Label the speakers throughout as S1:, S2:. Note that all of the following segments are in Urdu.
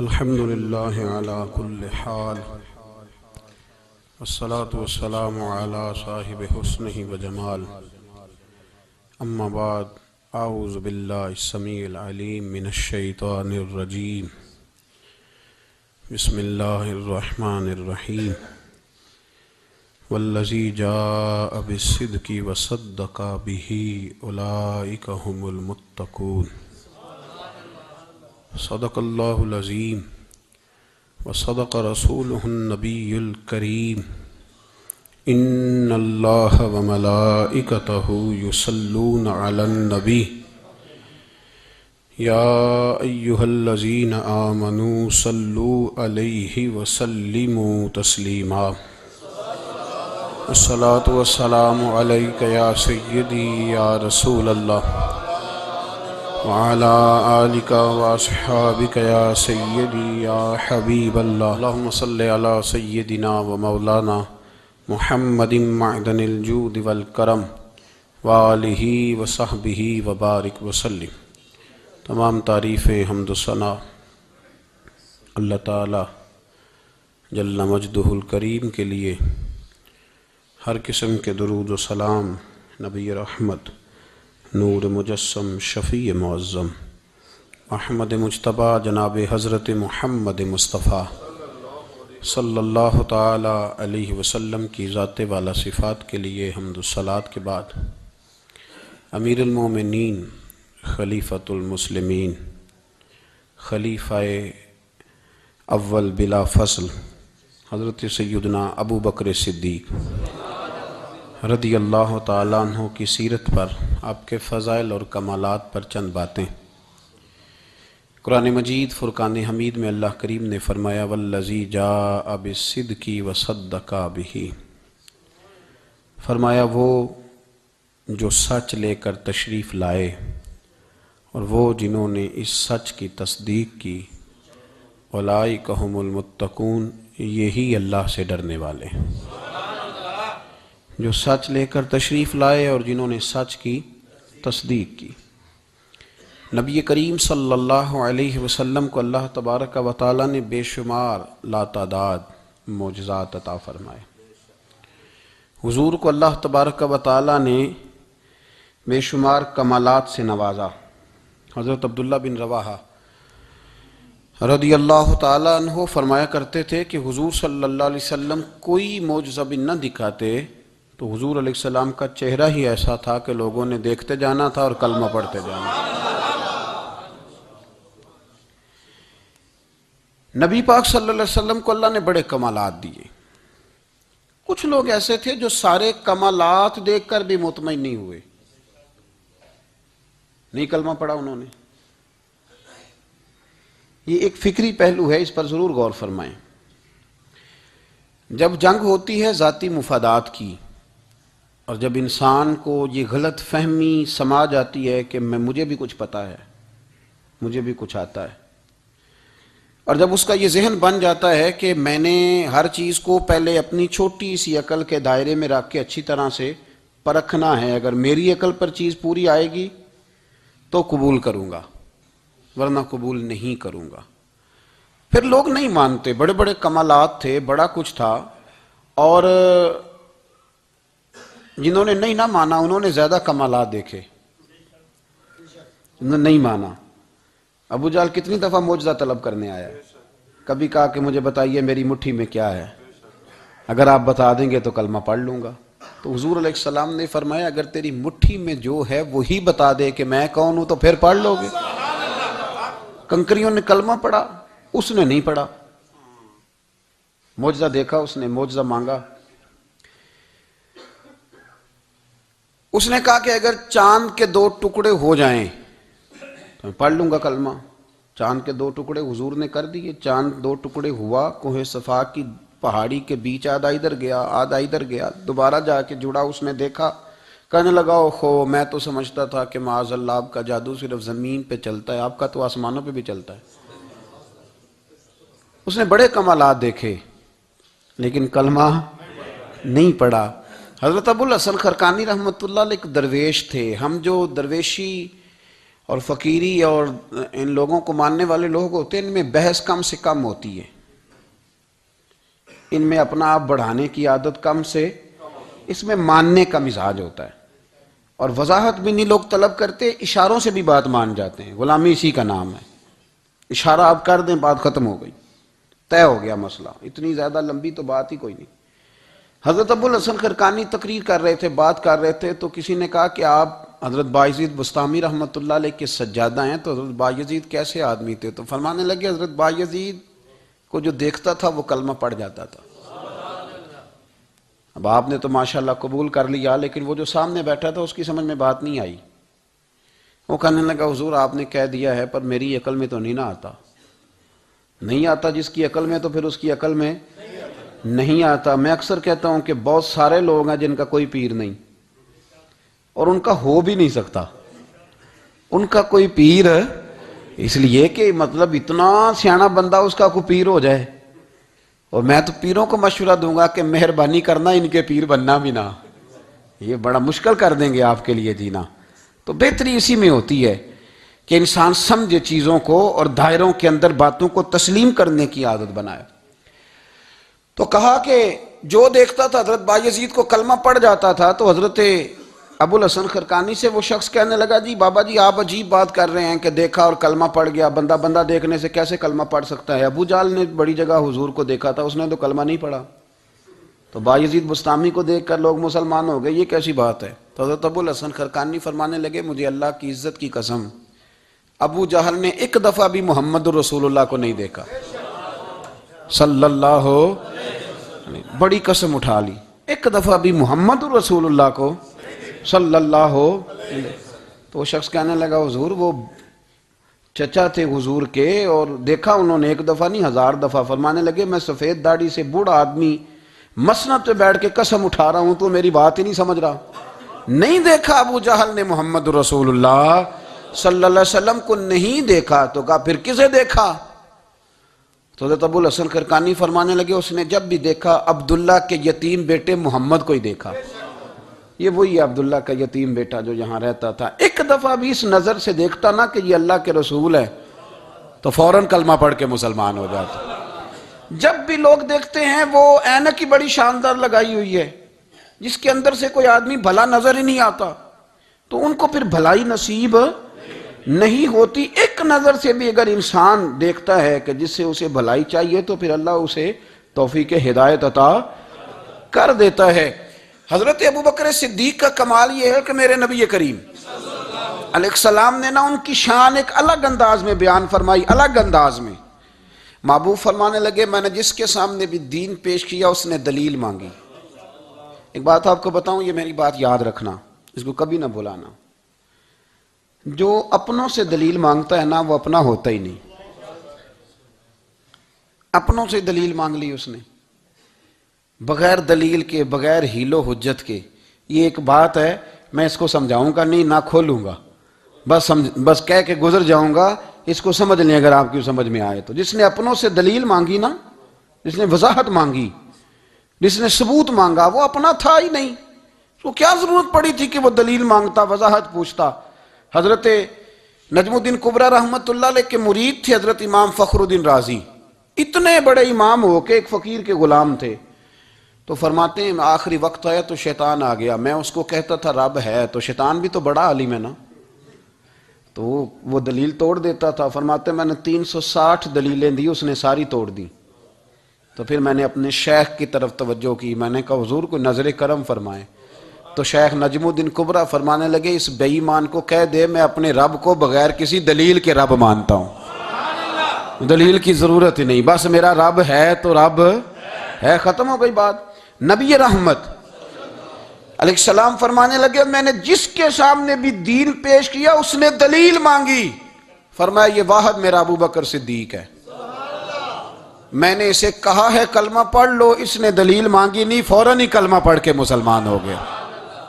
S1: الحمد للہ علی کل حال والصلاة والسلام علی صاحب حسنہ وجمال اما بعد اعوذ باللہ السمیع العلیم من الشیطان الرجیم بسم اللہ الرحمن الرحیم والذی جاء بالصدق وصدق بہ اولئک هم المتقون صدق اللہ العظیم وصدق رسولہ النبی الکریم ان اللہ وملائکتہ یصلون علی النبی یا ایہا الذین آمنوا صلوا علیہ وسلموا تسلیما الصلاة والسلام علیک یا سیدی یا رسول اللہ وعلى آلك وأصحابك يا سيدي يا حبيب الله اللهم صل على سيدنا ومولانا محمد معدن الجود والكرم وآلہ وصحبہ وبارک وسلم۔ تمام تعریفیں حمد و ثنا اللہ تعالی جل مجدہ الکریم کے لیے، ہر قسم کے درود و سلام نبی رحمت، نور مجسم، شفیع معظم، احمد مجتبیٰ جناب حضرت محمد مصطفیٰ صلی اللہ تعالی علیہ وسلم کی ذات والا صفات کے لیے حمد و صلات کے بعد امیر المومنین، خلیفۃ المسلمین، خلیفہ اول بلا فصل حضرت سیدنا ابو بکر صدیق رضی اللہ تعالیٰ عنہ کی سیرت پر، آپ کے فضائل اور کمالات پر چند باتیں۔ قرآن مجید فرقان حمید میں اللہ کریم نے فرمایا والذی جاء بالصدق وصدق بہ، فرمایا وہ جو سچ لے کر تشریف لائے اور وہ جنہوں نے اس سچ کی تصدیق کی، اولئک ھم المتقون، یہی اللہ سے ڈرنے والے ہیں۔ جو سچ لے کر تشریف لائے اور جنہوں نے سچ کی تصدیق کی۔ نبی کریم صلی اللہ علیہ وسلم کو اللہ تبارک و تعالی نے بے شمار لاتعداد معجزات عطا فرمائے۔ حضور کو اللہ تبارک و تعالی نے بے شمار کمالات سے نوازا۔ حضرت عبداللہ بن رواحہ رضی اللہ تعالی عنہ فرمایا کرتے تھے کہ حضور صلی اللہ علیہ وسلم کوئی معجزہ بھی نہ دکھاتے تو حضور علیہ السلام کا چہرہ ہی ایسا تھا کہ لوگوں نے دیکھتے جانا تھا اور کلمہ پڑھتے جانا تھا۔ نبی پاک صلی اللہ علیہ وسلم کو اللہ نے بڑے کمالات دیے۔ کچھ لوگ ایسے تھے جو سارے کمالات دیکھ کر بھی مطمئن نہیں ہوئے، نہیں کلمہ پڑھا انہوں نے۔ یہ ایک فکری پہلو ہے، اس پر ضرور غور فرمائیں۔ جب جنگ ہوتی ہے ذاتی مفادات کی، اور جب انسان کو یہ غلط فہمی سما جاتی ہے کہ مجھے بھی کچھ پتہ ہے، مجھے بھی کچھ آتا ہے، اور جب اس کا یہ ذہن بن جاتا ہے کہ میں نے ہر چیز کو پہلے اپنی چھوٹی سی عقل کے دائرے میں رکھ کے اچھی طرح سے پرکھنا ہے، اگر میری عقل پر چیز پوری آئے گی تو قبول کروں گا ورنہ قبول نہیں کروں گا۔ پھر لوگ نہیں مانتے، بڑے بڑے کمالات تھے، بڑا کچھ تھا، اور جنہوں نے نہیں نہ مانا انہوں نے زیادہ کمالات دیکھے، انہوں نے نہیں مانا۔ ابو جہل کتنی دفعہ معجزہ طلب کرنے آیا، کبھی کہا کہ مجھے بتائیے میری مٹھی میں کیا ہے، اگر آپ بتا دیں گے تو کلمہ پڑھ لوں گا۔ تو حضور علیہ السلام نے فرمایا اگر تیری مٹھی میں جو ہے وہی بتا دے کہ میں کون ہوں تو پھر پڑھ لو گے۔ کنکریوں نے کلمہ پڑھا، اس نے نہیں پڑھا۔ معجزہ دیکھا اس نے، معجزہ مانگا، اس نے کہا کہ اگر چاند کے 2 ٹکڑے ہو جائیں تو میں پڑھ لوں گا کلمہ۔ چاند کے 2 ٹکڑے حضور نے کر دیے، چاند 2 ٹکڑے ہوا، کوہ صفا کی پہاڑی کے بیچ آدھا ادھر گیا آدھا ادھر گیا، دوبارہ جا کے جڑا، اس نے دیکھا، کہنے لگا اوہو میں تو سمجھتا تھا کہ معاذ اللہ آپ کا جادو صرف زمین پہ چلتا ہے، آپ کا تو آسمانوں پہ بھی چلتا ہے۔ اس نے بڑے کمالات دیکھے لیکن کلمہ نہیں پڑھا۔ حضرت ابو الحسن خرقانی رحمۃ اللہ علیہ ایک درویش تھے۔ ہم جو درویشی اور فقیری اور ان لوگوں کو ماننے والے لوگ ہوتے ہیں، ان میں بحث کم سے کم ہوتی ہے، ان میں اپنا آپ بڑھانے کی عادت کم سے، اس میں ماننے کا مزاج ہوتا ہے، اور وضاحت بھی نہیں لوگ طلب کرتے، اشاروں سے بھی بات مان جاتے ہیں، غلامی اسی کا نام ہے، اشارہ آپ کر دیں بات ختم ہو گئی، طے ہو گیا مسئلہ، اتنی زیادہ لمبی تو بات ہی کوئی نہیں۔ حضرت ابو الحسن خرقانی تقریر کر رہے تھے، بات کر رہے تھے، تو کسی نے کہا کہ آپ حضرت بایزید بستامی رحمۃ اللہ علیہ کے سجادہ ہیں، تو حضرت بایزید کیسے آدمی تھے؟ تو فرمانے لگے حضرت بایزید کو جو دیکھتا تھا وہ کلمہ پڑھ جاتا تھا۔ اب آپ نے تو ماشاءاللہ قبول کر لیا، لیکن وہ جو سامنے بیٹھا تھا اس کی سمجھ میں بات نہیں آئی، وہ کہنے لگا حضور آپ نے کہہ دیا ہے پر میری عقل میں تو نہیں نہ آتا۔ نہیں آتا جس کی عقل میں، تو پھر اس کی عقل میں نہیں آتا۔ میں اکثر کہتا ہوں کہ بہت سارے لوگ ہیں جن کا کوئی پیر نہیں، اور ان کا ہو بھی نہیں سکتا، ان کا کوئی پیر، اس لیے کہ مطلب اتنا سیاںا بندہ اس کا کوئی پیر ہو جائے۔ اور میں تو پیروں کو مشورہ دوں گا کہ مہربانی کرنا ان کے پیر بننا بھی نہ، یہ بڑا مشکل کر دیں گے آپ کے لیے جینا۔ تو بہتری اسی میں ہوتی ہے کہ انسان سمجھے چیزوں کو اور دائروں کے اندر باتوں کو تسلیم کرنے کی عادت بنائے۔ تو کہا کہ جو دیکھتا تھا حضرت بایزید کو کلمہ پڑھ جاتا تھا، تو حضرت ابو الحسن خرقانی سے وہ شخص کہنے لگا جی بابا جی آپ عجیب بات کر رہے ہیں کہ دیکھا اور کلمہ پڑھ گیا، بندہ دیکھنے سے کیسے کلمہ پڑھ سکتا ہے؟ ابو جہل نے بڑی جگہ حضور کو دیکھا تھا، اس نے تو کلمہ نہیں پڑھا، تو بایزید بستامی کو دیکھ کر لوگ مسلمان ہو گئے، یہ کیسی بات ہے؟ تو حضرت ابو الحسن خرقانی فرمانے لگے مجھے اللہ کی عزت کی قسم، ابو جہل نے ایک دفعہ بھی محمد رسول اللہ کو نہیں دیکھا صلی اللہ ہو، بڑی قسم اٹھا لی، ایک دفعہ بھی محمد رسول اللہ کو صلی اللہ ہو۔ تو وہ شخص کہنے لگا حضور وہ چچا تھے حضور کے، اور دیکھا انہوں نے ایک دفعہ نہیں 1000 دفعہ۔ فرمانے لگے میں سفید داڑھی سے بوڑھا آدمی مسند پہ بیٹھ کے قسم اٹھا رہا ہوں، تو میری بات ہی نہیں سمجھ رہا، نہیں دیکھا ابو جہل نے محمد رسول اللہ صلی اللہ علیہ وسلم کو نہیں دیکھا۔ تو کہا پھر کسے دیکھا؟ تو حضرت ابو الحسن خرقانی فرمانے لگے اس نے جب بھی دیکھا عبداللہ کے یتیم بیٹے محمد کو ہی دیکھا، یہ وہی عبداللہ کا یتیم بیٹا جو یہاں رہتا تھا، ایک دفعہ بھی اس نظر سے دیکھتا نا کہ یہ اللہ کے رسول ہے تو فوراً کلمہ پڑھ کے مسلمان ہو جاتا۔ جب بھی لوگ دیکھتے ہیں وہ اینک کی بڑی شاندار لگائی ہوئی ہے جس کے اندر سے کوئی آدمی بھلا نظر ہی نہیں آتا، تو ان کو پھر بھلائی نصیب نہیں ہوتی۔ ایک نظر سے بھی اگر انسان دیکھتا ہے کہ جس سے اسے بھلائی چاہیے تو پھر اللہ اسے توفیق ہدایت عطا کر دیتا ہے۔ حضرت ابو بکر صدیق کا کمال یہ ہے کہ میرے نبی کریم علیہ السلام نے نا ان کی شان ایک الگ انداز میں بیان فرمائی، الگ انداز میں۔ محبوب فرمانے لگے میں نے جس کے سامنے بھی دین پیش کیا اس نے دلیل مانگی۔ ایک بات آپ کو بتاؤں، یہ میری بات یاد رکھنا، اس کو کبھی نہ بھلانا، جو اپنوں سے دلیل مانگتا ہے نا وہ اپنا ہوتا ہی نہیں۔ اپنوں سے دلیل مانگ لی اس نے بغیر دلیل کے، بغیر حیل و حجت کے، یہ ایک بات ہے، میں اس کو سمجھاؤں گا نہیں، نہ کھولوں گا، بس کہہ کے گزر جاؤں گا، اس کو سمجھ لیں اگر آپ کی سمجھ میں آئے تو۔ جس نے اپنوں سے دلیل مانگی نا، جس نے وضاحت مانگی، جس نے ثبوت مانگا، وہ اپنا تھا ہی نہیں، تو کیا ضرورت پڑی تھی کہ وہ دلیل مانگتا، وضاحت پوچھتا۔ حضرت نجم الدین کبریٰ رحمۃ اللہ علیہ کے مرید تھے حضرت امام فخر الدین رازی، اتنے بڑے امام ہو کے ایک فقیر کے غلام تھے۔ تو فرماتے ہیں آخری وقت آیا تو شیطان آ گیا، میں اس کو کہتا تھا رب ہے، تو شیطان بھی تو بڑا عالم ہے نا، تو وہ دلیل توڑ دیتا تھا۔ فرماتے ہیں میں نے 360 دلیلیں دی، اس نے ساری توڑ دی۔ تو پھر میں نے اپنے شیخ کی طرف توجہ کی، میں نے کہا حضور کو نظر کرم فرمائیں۔ تو شیخ نجم الدین کبریٰ فرمانے لگے اس بے ایمان کو کہہ دے میں اپنے رب کو بغیر کسی دلیل کے رب مانتا ہوں، دلیل کی ضرورت ہی نہیں، بس میرا رب ہے تو رب ہے، ختم ہو گئی بات۔ نبی رحمت علیہ السلام فرمانے لگے میں نے جس کے سامنے بھی دین پیش کیا اس نے دلیل مانگی، فرمایا یہ واحد میرا ابو بکر صدیق ہے، میں نے اسے کہا ہے کلمہ پڑھ لو، اس نے دلیل مانگی نہیں، فوراً ہی کلمہ پڑھ کے مسلمان ہو گیا۔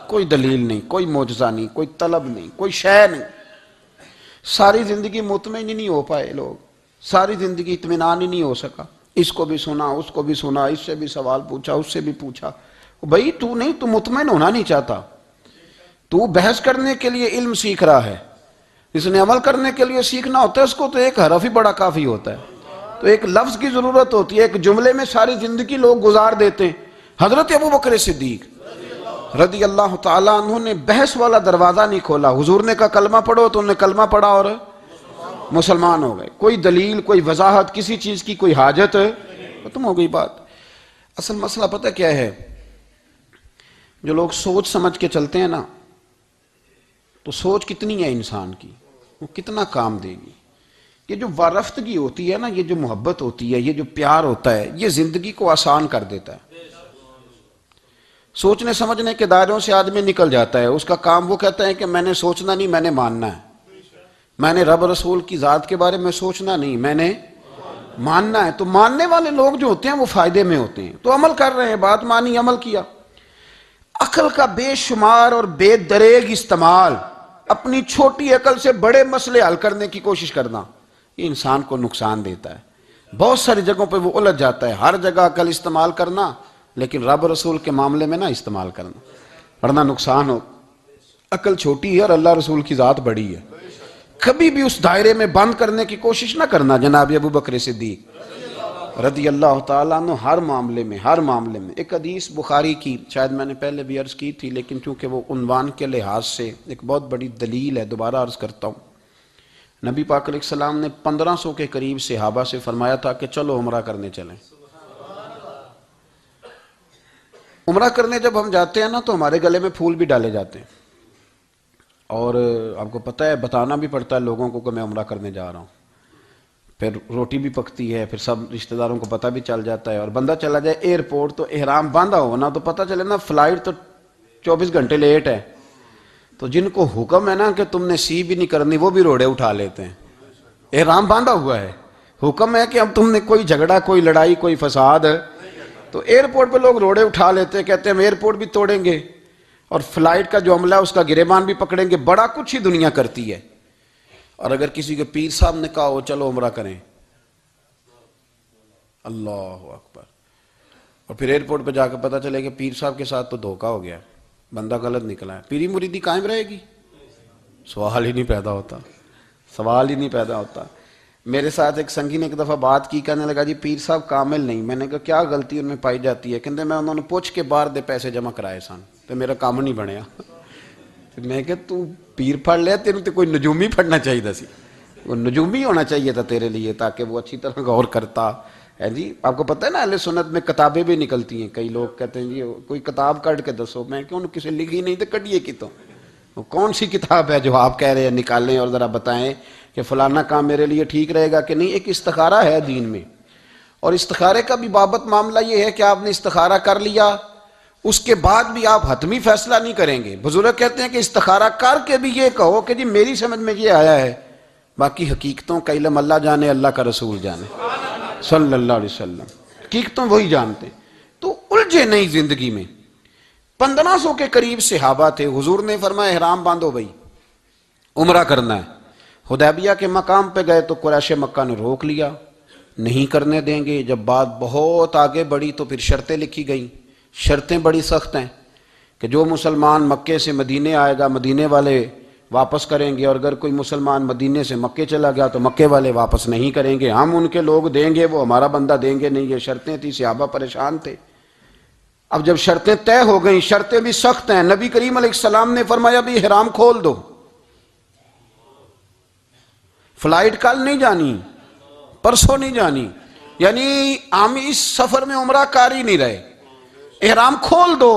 S1: کوئی دلیل نہیں، کوئی معجزہ نہیں، کوئی طلب نہیں، کوئی شے نہیں۔ ساری زندگی مطمئن ہی نہیں ہو پائے لوگ، ساری زندگی اطمینان ہی نہیں ہو سکا، اس کو بھی سنا، اس کو بھی سنا، اس سے بھی سوال پوچھا، اس سے بھی پوچھا۔ بھائی تو مطمئن ہونا نہیں چاہتا، تو بحث کرنے کے لیے علم سیکھ رہا ہے، جس نے عمل کرنے کے لیے سیکھنا ہوتا ہے اس کو تو ایک حرف ہی بڑا کافی ہوتا ہے، تو ایک لفظ کی ضرورت ہوتی ہے، ایک جملے میں ساری زندگی لوگ گزار دیتے ہیں۔ حضرت ابو بکر صدیق رضی اللہ تعالیٰ عنہ نے بحث والا دروازہ نہیں کھولا، حضور نے کہا کلمہ پڑھو تو انہوں نے کلمہ پڑھا اور مسلمان ہو گئے، کوئی دلیل، کوئی وضاحت، کسی چیز کی کوئی حاجت، ختم ہو گئی بات۔ اصل مسئلہ پتہ کیا ہے، جو لوگ سوچ سمجھ کے چلتے ہیں نا، تو سوچ کتنی ہے انسان کی، وہ کتنا کام دے گی۔ یہ جو وارفتگی ہوتی ہے نا، یہ جو محبت ہوتی ہے، یہ جو پیار ہوتا ہے، یہ زندگی کو آسان کر دیتا ہے۔ سوچنے سمجھنے کے دائروں سے آدمی نکل جاتا ہے، اس کا کام وہ کہتا ہے کہ میں نے سوچنا نہیں، میں نے ماننا ہے، میں نے رب رسول کی ذات کے بارے میں سوچنا نہیں، میں نے ماننا ہے۔ تو ماننے والے لوگ جو ہوتے ہیں وہ فائدے میں ہوتے ہیں، تو عمل کر رہے ہیں، بات مانی، عمل کیا۔ عقل کا بے شمار اور بے دریغ استعمال، اپنی چھوٹی عقل سے بڑے مسئلے حل کرنے کی کوشش کرنا، یہ انسان کو نقصان دیتا ہے۔ بہت ساری جگہوں پہ وہ الجھ جاتا ہے، ہر جگہ عقل استعمال کرنا، لیکن رب رسول کے معاملے میں نہ استعمال کرنا، ورنہ نقصان ہو۔ عقل چھوٹی ہے اور اللہ رسول کی ذات بڑی ہے، کبھی بھی اس دائرے میں بند کرنے کی کوشش نہ کرنا۔ جناب ابو بکر صدیق رضی اللہ تعالیٰ عنہ ہر معاملے میں ایک حدیث بخاری کی، شاید میں نے پہلے بھی عرض کی تھی، لیکن چونکہ وہ عنوان کے لحاظ سے ایک بہت بڑی دلیل ہے، دوبارہ عرض کرتا ہوں۔ نبی پاک علیہ السلام نے 1500 کے قریب صحابہ سے فرمایا تھا کہ چلو عمرہ کرنے چلیں۔ عمرہ کرنے جب ہم جاتے ہیں نا تو ہمارے گلے میں پھول بھی ڈالے جاتے ہیں، اور آپ کو پتہ ہے بتانا بھی پڑتا ہے لوگوں کو کہ میں عمرہ کرنے جا رہا ہوں، پھر روٹی بھی پکتی ہے، پھر سب رشتہ داروں کو پتہ بھی چل جاتا ہے، اور بندہ چلا جائے ایئرپورٹ تو احرام باندھا ہو نا تو پتہ چلے نا فلائٹ تو 24 گھنٹے لیٹ ہے، تو جن کو حکم ہے نا کہ تم نے سی بھی نہیں کرنی وہ بھی روڑے اٹھا لیتے ہیں، احرام باندھا ہوا ہے، حکم ہے کہ اب تم نے کوئی جھگڑا، کوئی لڑائی، کوئی فساد، تو ایئرپورٹ پہ لوگ روڑے اٹھا لیتے ہیں، کہتے ہیں ہم ایئرپورٹ بھی توڑیں گے اور فلائٹ کا جو عملہ ہے اس کا گریبان بھی پکڑیں گے، بڑا کچھ ہی دنیا کرتی ہے۔ اور اگر کسی کے پیر صاحب نے کہا ہو چلو عمرہ کریں، اللہ اکبر، اور پھر ایئرپورٹ پہ جا کے پتہ چلے کہ پیر صاحب کے ساتھ تو دھوکہ ہو گیا، بندہ غلط نکلا ہے، پیری مریدی قائم رہے گی؟ سوال ہی نہیں پیدا ہوتا۔ میرے ساتھ ایک سنگی نے ایک دفعہ بات کی، کہنے لگا جی پیر صاحب کامل نہیں، میں نے کہا کیا غلطی ان میں پائی جاتی ہے؟ کہتے میں انہوں نے پوچھ کے باہر دے پیسے جمع کرائے سن تو میرا کام نہیں بنیا۔ میں کہ تو پیر پڑھ لیا، تیرے تو کوئی نجومی پڑھنا چاہیے سی، وہ نجومی ہونا چاہیے تھا تیرے لیے، تاکہ وہ اچھی طرح غور کرتا ہے۔ جی آپ کو پتہ ہے نا اہل سنت میں کتابیں بھی نکلتی ہیں، کئی لوگ کہتے ہیں جی کوئی کتاب کٹ کے دسو، میں کیوں کسی لکھی نہیں تو کٹیے کی، تو وہ کون سی کتاب ہے جو آپ کہہ رہے ہیں نکالیں اور ذرا بتائیں کہ فلانا کام میرے لیے ٹھیک رہے گا کہ نہیں۔ ایک استخارہ ہے دین میں، اور استخارے کا بھی بابت معاملہ یہ ہے کہ آپ نے استخارہ کر لیا، اس کے بعد بھی آپ حتمی فیصلہ نہیں کریں گے۔ بزرگ کہتے ہیں کہ استخارہ کر کے بھی یہ کہو کہ جی میری سمجھ میں یہ آیا ہے، باقی حقیقتوں کا علم اللہ جانے، اللہ کا رسول جانے صلی اللہ علیہ وسلم، حقیقتوں وہی جانتے ہیں۔ تو الجھے نہیں زندگی میں۔ 1500 کے قریب صحابہ تھے، حضور نے فرمایا احرام باندھو بھائی، عمرہ کرنا ہے۔ حدیبیہ کے مقام پہ گئے تو قریش مکہ نے روک لیا، نہیں کرنے دیں گے۔ جب بات بہت آگے بڑھی تو پھر شرطیں لکھی گئیں، شرطیں بڑی سخت ہیں کہ جو مسلمان مکے سے مدینے آئے گا مدینے والے واپس کریں گے، اور اگر کوئی مسلمان مدینے سے مکے چلا گیا تو مکے والے واپس نہیں کریں گے، ہم ان کے لوگ دیں گے، وہ ہمارا بندہ دیں گے نہیں۔ یہ شرطیں تھی، صحابہ پریشان تھے۔ اب جب شرطیں طے ہو گئیں، شرطیں بھی سخت ہیں، نبی کریم علیہ السلام نے فرمایا بھی احرام کھول دو، فلائٹ کل نہیں جانی، پرسوں نہیں جانی، یعنی ہم اس سفر میں عمرہ کار ہی نہیں رہے، احرام کھول دو۔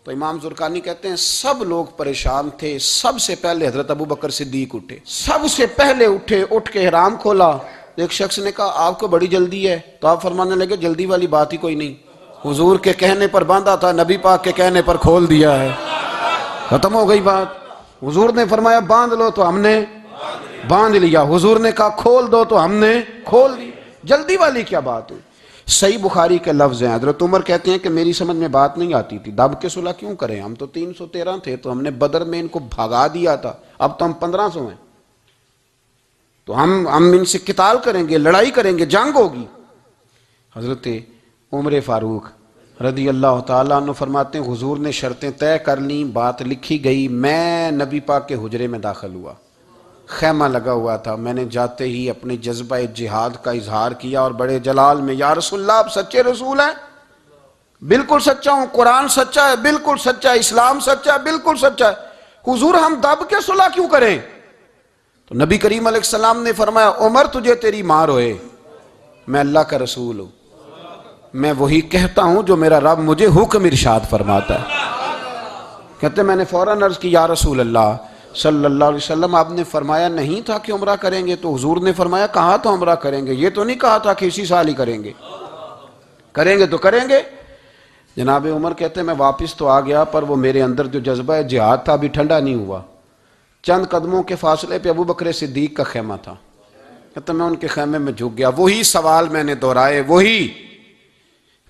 S1: تو امام زرقانی کہتے ہیں سب لوگ پریشان تھے، سب سے پہلے حضرت ابو بکر صدیق اٹھے، سب سے پہلے اٹھے، اٹھ کے احرام کھولا۔ ایک شخص نے کہا آپ کو بڑی جلدی ہے، تو آپ فرمانے لگے جلدی والی بات ہی کوئی نہیں، حضور کے کہنے پر باندھا تھا، نبی پاک کے کہنے پر کھول دیا ہے، ختم ہو گئی بات۔ حضور نے فرمایا باندھ لو تو ہم نے باندھ لیا، حضور نے کہا کھول دو تو ہم نے کھول دی، جلدی والی کیا بات ہوئی؟ صحیح بخاری کے لفظ ہیں، حضرت عمر کہتے ہیں کہ میری سمجھ میں بات نہیں آتی تھی، دب کے صلح کیوں کریں، ہم تو 313 تھے، تو ہم نے بدر میں ان کو بھگا دیا تھا، اب تو ہم 1500 ہیں، تو ہم ان سے قتال کریں گے، لڑائی کریں گے، جنگ ہوگی۔ حضرت عمر فاروق رضی اللہ تعالیٰ عنہ فرماتے ہیں حضور نے شرطیں طے کر لیں، بات لکھی گئی، میں نبی پاک کے حجرے میں داخل ہوا، خیمہ لگا ہوا تھا، میں نے جاتے ہی اپنے جذبہ جہاد کا اظہار کیا اور بڑے جلال میں، یا رسول اللہ آپ سچے رسول ہیں؟ بالکل سچا ہوں، قرآن سچا ہے، بالکل سچا ہے، اسلام سچا ہے، بالکل سچا ہے، حضور ہم دب کے صلح کیوں کریں؟ تو نبی کریم علیہ السلام نے فرمایا عمر تجھے تیری ماں روئے، میں اللہ کا رسول ہوں، میں وہی کہتا ہوں جو میرا رب مجھے حکم ارشاد فرماتا ہے۔ کہتے میں نے فوراً عرض کی یا رسول اللہ صلی اللہ علیہ وسلم آپ نے فرمایا نہیں تھا کہ عمرہ کریں گے؟ تو حضور نے فرمایا کہا تو عمرہ کریں گے، یہ تو نہیں کہا تھا کہ اسی سال ہی کریں گے، کریں گے تو کریں گے۔ جناب عمر کہتے ہیں میں واپس تو آ گیا، پر وہ میرے اندر جو جذبہ جہاد تھا ابھی ٹھنڈا نہیں ہوا۔ چند قدموں کے فاصلے پہ ابو بکر صدیق کا خیمہ تھا، کہتے میں ان کے خیمے میں جھک گیا، وہی سوال میں نے دہرائے، وہی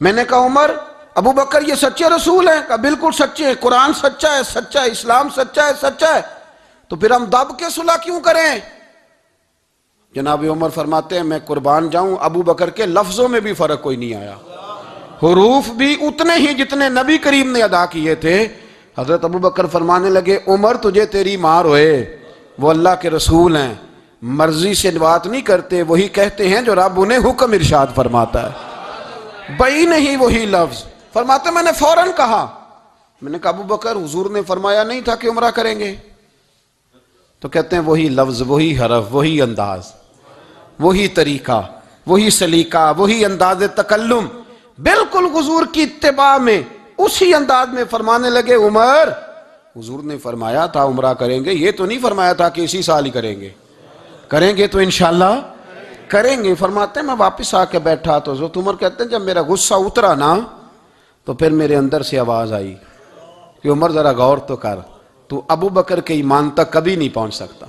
S1: میں نے کہا عمر ابو بکر یہ سچے رسول ہیں؟ کہا بالکل سچے ہیں، قرآن سچا ہے، سچا ہے، اسلام سچا ہے، سچا ہے، تو پھر ہم دب کے صلح کیوں کریں؟ جناب عمر فرماتے ہیں میں قربان جاؤں ابو بکر کے لفظوں میں بھی فرق کوئی نہیں آیا، حروف بھی اتنے ہی جتنے نبی کریم نے ادا کیے تھے۔ حضرت ابو بکر فرمانے لگے عمر تجھے تیری ماں روئے، وہ اللہ کے رسول ہیں، مرضی سے بات نہیں کرتے، وہی کہتے ہیں جو رب انہیں حکم ارشاد فرماتا ہے، بئی نہیں وہی لفظ۔ فرماتے میں نے فوراً کہا، میں نے کہا ابو بکر حضور نے فرمایا نہیں تھا کہ عمرہ کریں گے؟ تو کہتے ہیں وہی لفظ، وہی حرف، وہی انداز، وہی طریقہ، وہی سلیقہ، وہی انداز تکلم، بالکل حضور کی اتباع میں اسی انداز میں فرمانے لگے عمر حضور نے فرمایا تھا عمرہ کریں گے، یہ تو نہیں فرمایا تھا کہ اسی سال ہی کریں گے، کریں گے تو انشاءاللہ کریں گے۔ فرماتے ہیں میں واپس آ کے بیٹھا تو حضرت عمر کہتے ہیں جب میرا غصہ اترا نا تو پھر میرے اندر سے آواز آئی کہ عمر ذرا غور تو کر، تو ابو بکر کے ایمان تک کبھی نہیں پہنچ سکتا،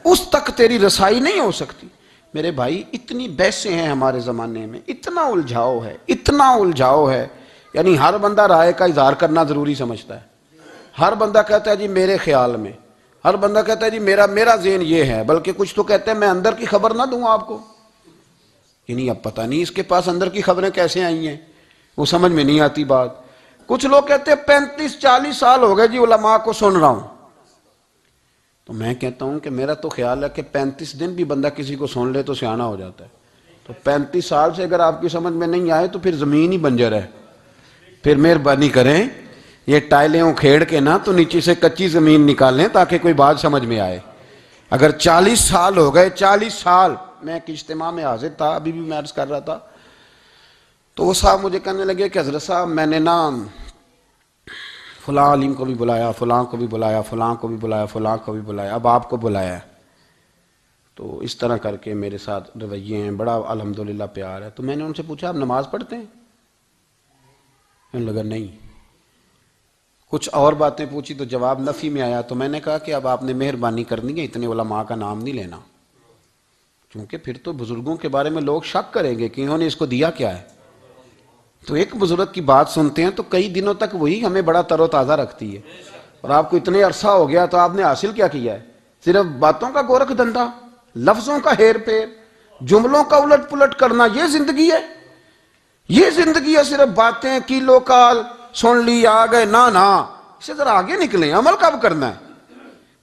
S1: اس تک تیری رسائی نہیں ہو سکتی۔ میرے بھائی اتنی بحثیں ہیں ہمارے زمانے میں، اتنا الجھاؤ ہے، اتنا الجھاؤ ہے، یعنی ہر بندہ رائے کا اظہار کرنا ضروری سمجھتا ہے، ہر بندہ کہتا ہے جی میرے خیال میں، ہر بندہ کہتا ہے جی میرا ذہن یہ ہے، بلکہ کچھ تو کہتے ہیں میں اندر کی خبر نہ دوں آپ کو، یعنی اب پتہ نہیں اس کے پاس اندر کی خبریں کیسے آئی ہیں، وہ سمجھ میں نہیں آتی بات۔ کچھ لوگ کہتے ہیں 35-40 سال ہو گئے جی علماء کو سن رہا ہوں، تو میں کہتا ہوں کہ میرا تو خیال ہے کہ 35 دن بھی بندہ کسی کو سن لے تو سیاںا ہو جاتا ہے، تو 35 سال سے اگر آپ کی سمجھ میں نہیں آئے تو پھر زمین ہی بنجر ہے، پھر مہربانی کریں یہ ٹائلیں اکھیڑ کے نا تو نیچے سے کچی زمین نکالیں تاکہ کوئی بات سمجھ میں آئے۔ اگر 40 سال ہو گئے، 40 سال، میں ایک اجتماع میں حاضر تھا، ابھی بھی میں عرض کر رہا تھا، تو وہ صاحب مجھے کہنے لگے کہ حضرت صاحب میں نے نا فلاں عالم کو بھی بلایا، فلاں کو بھی بلایا، فلاں کو بھی بلایا، فلاں کو بھی بلایا، اب آپ کو بلایا ہے، تو اس طرح کر کے میرے ساتھ رویے ہیں، بڑا الحمدللہ پیار ہے۔ تو میں نے ان سے پوچھا آپ نماز پڑھتے ہیں؟ انہوں نے لگا نہیں۔ کچھ اور باتیں پوچھی تو جواب نفی میں آیا، تو میں نے کہا کہ اب آپ نے مہربانی کرنی ہے اتنے علماء کا نام نہیں لینا، کیونکہ پھر تو بزرگوں کے بارے میں لوگ شک کریں گے کہ انہوں نے اس کو دیا کیا ہے۔ تو ایک بزرگ کی بات سنتے ہیں تو کئی دنوں تک وہی ہمیں بڑا تر و تازہ رکھتی ہے، اور آپ کو اتنے عرصہ ہو گیا تو آپ نے حاصل کیا کیا ہے؟ صرف باتوں کا گورکھ دھندا، لفظوں کا ہیر پھیر، جملوں کا الٹ پلٹ کرنا، یہ زندگی ہے؟ یہ زندگی ہے صرف باتیں کیلو کال سن لی آ گئے؟ نہ اسے ذرا آگے نکلیں، عمل کب کرنا ہے؟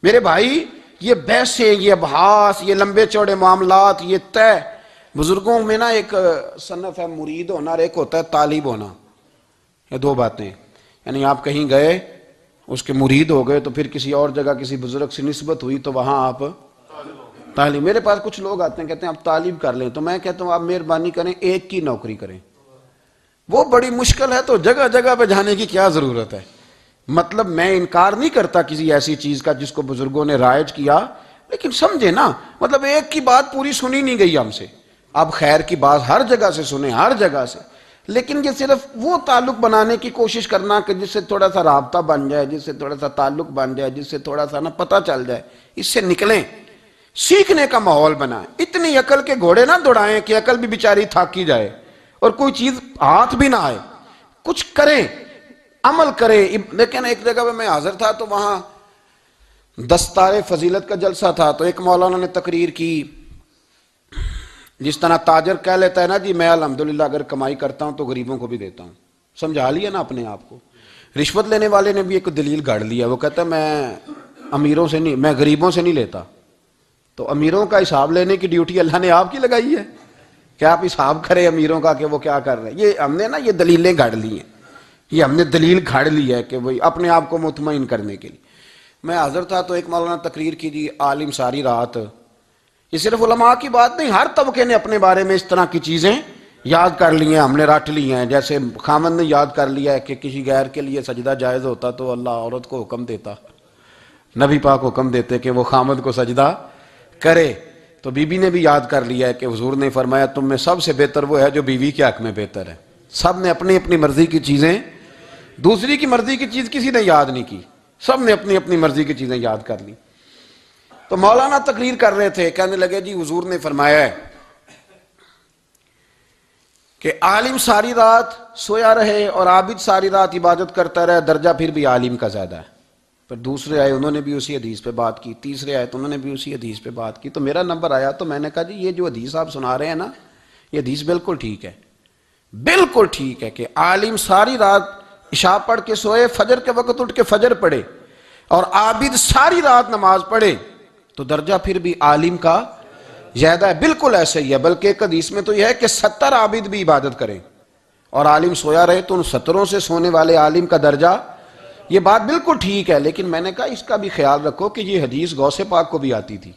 S1: میرے بھائی یہ بحثیں، یہ ابحاث، یہ لمبے چوڑے معاملات، یہ طے، بزرگوں میں نا ایک صنف ہے مرید ہونا اور ایک ہوتا ہے طالب ہونا، یہ دو باتیں، یعنی آپ کہیں گئے اس کے مرید ہو گئے تو پھر کسی اور جگہ کسی بزرگ سے نسبت ہوئی تو وہاں آپ طالب۔ میرے پاس کچھ لوگ آتے ہیں کہتے ہیں آپ طالب کر لیں، تو میں کہتا ہوں آپ مہربانی کریں ایک کی نوکری کریں، وہ بڑی مشکل ہے، تو جگہ جگہ پہ جانے کی کیا ضرورت ہے؟ مطلب میں انکار نہیں کرتا کسی ایسی چیز کا جس کو بزرگوں نے رائج کیا، لیکن سمجھے نا، مطلب ایک کی بات پوری سنی نہیں گئی ہم سے، اب خیر کی بات ہر جگہ سے سنیں، ہر جگہ سے، لیکن یہ صرف وہ تعلق بنانے کی کوشش کرنا کہ جس سے تھوڑا سا رابطہ بن جائے، جس سے تھوڑا سا تعلق بن جائے، جس سے تھوڑا سا نا پتہ چل جائے، اس سے نکلیں، سیکھنے کا ماحول بنائیں۔ اتنی عقل کے گھوڑے نہ دوڑائیں کہ عقل بھی بیچاری تھاکی جائے اور کوئی چیز ہاتھ بھی نہ آئے، کچھ کریں، عمل کریں۔ لیکن ایک جگہ پہ میں حاضر تھا تو وہاں دستار فضیلت کا جلسہ تھا، تو ایک مولانا نے تقریر کی، جس طرح تاجر کہہ لیتا ہے نا جی میں الحمدللہ اگر کمائی کرتا ہوں تو غریبوں کو بھی دیتا ہوں، سمجھا لیا نا اپنے آپ کو۔ رشوت لینے والے نے بھی ایک دلیل گاڑ لیا، وہ کہتا ہے میں امیروں سے نہیں، میں غریبوں سے نہیں لیتا، تو امیروں کا حساب لینے کی ڈیوٹی اللہ نے آپ کی لگائی ہے کہ آپ حساب کریں امیروں کا کہ وہ کیا کر رہے ہیں. یہ ہم نے نا یہ دلیلیں گھڑ لی ہیں, یہ ہم نے دلیل گھڑ لی ہے کہ وہی اپنے آپ کو مطمئن کرنے کے لیے. میں حاضر تھا تو ایک مولانا تقریر کی جی, عالم ساری رات. یہ صرف علماء کی بات نہیں, ہر طبقے نے اپنے بارے میں اس طرح کی چیزیں یاد کر لی ہیں, ہم نے رٹ لی ہیں. جیسے خامند نے یاد کر لیا ہے کہ کسی غیر کے لیے سجدہ جائز ہوتا تو اللہ عورت کو حکم دیتا, نبی پاک حکم دیتے کہ وہ خامند کو سجدہ کرے. تو بی بی نے بھی یاد کر لیا ہے کہ حضور نے فرمایا تم میں سب سے بہتر وہ ہے جو بیوی کے حق میں بہتر ہے. سب نے اپنی اپنی مرضی کی چیزیں, دوسری کی مرضی کی چیز کسی نے یاد نہیں کی, سب نے اپنی اپنی مرضی کی چیزیں یاد کر لی. تو مولانا تقریر کر رہے تھے, کہنے لگے جی حضور نے فرمایا ہے کہ عالم ساری رات سویا رہے اور عابد ساری رات عبادت کرتا رہے, درجہ پھر بھی عالم کا زیادہ ہے. پھر دوسرے آئے, انہوں نے بھی اسی حدیث پہ بات کی. تیسرے آئے تو انہوں نے بھی اسی حدیث پہ بات کی. تو میرا نمبر آیا تو میں نے کہا جی یہ جو حدیث آپ سنا رہے ہیں نا, یہ حدیث بالکل ٹھیک ہے, بالکل ٹھیک ہے کہ عالم ساری رات عشاء پڑھ کے سوئے, فجر کے وقت اٹھ کے فجر پڑھے, اور عابد ساری رات نماز پڑھے تو درجہ پھر بھی عالم کا زیادہ ہے. بالکل ایسے ہی ہے, بلکہ ایک حدیث میں تو یہ ہے کہ 70 عابد بھی عبادت کریں اور عالم سویا رہے تو ان 70 سے سونے والے عالم کا درجہ. یہ بات بالکل ٹھیک ہے, لیکن میں نے کہا اس کا بھی خیال رکھو کہ یہ حدیث غوث پاک کو بھی آتی تھی,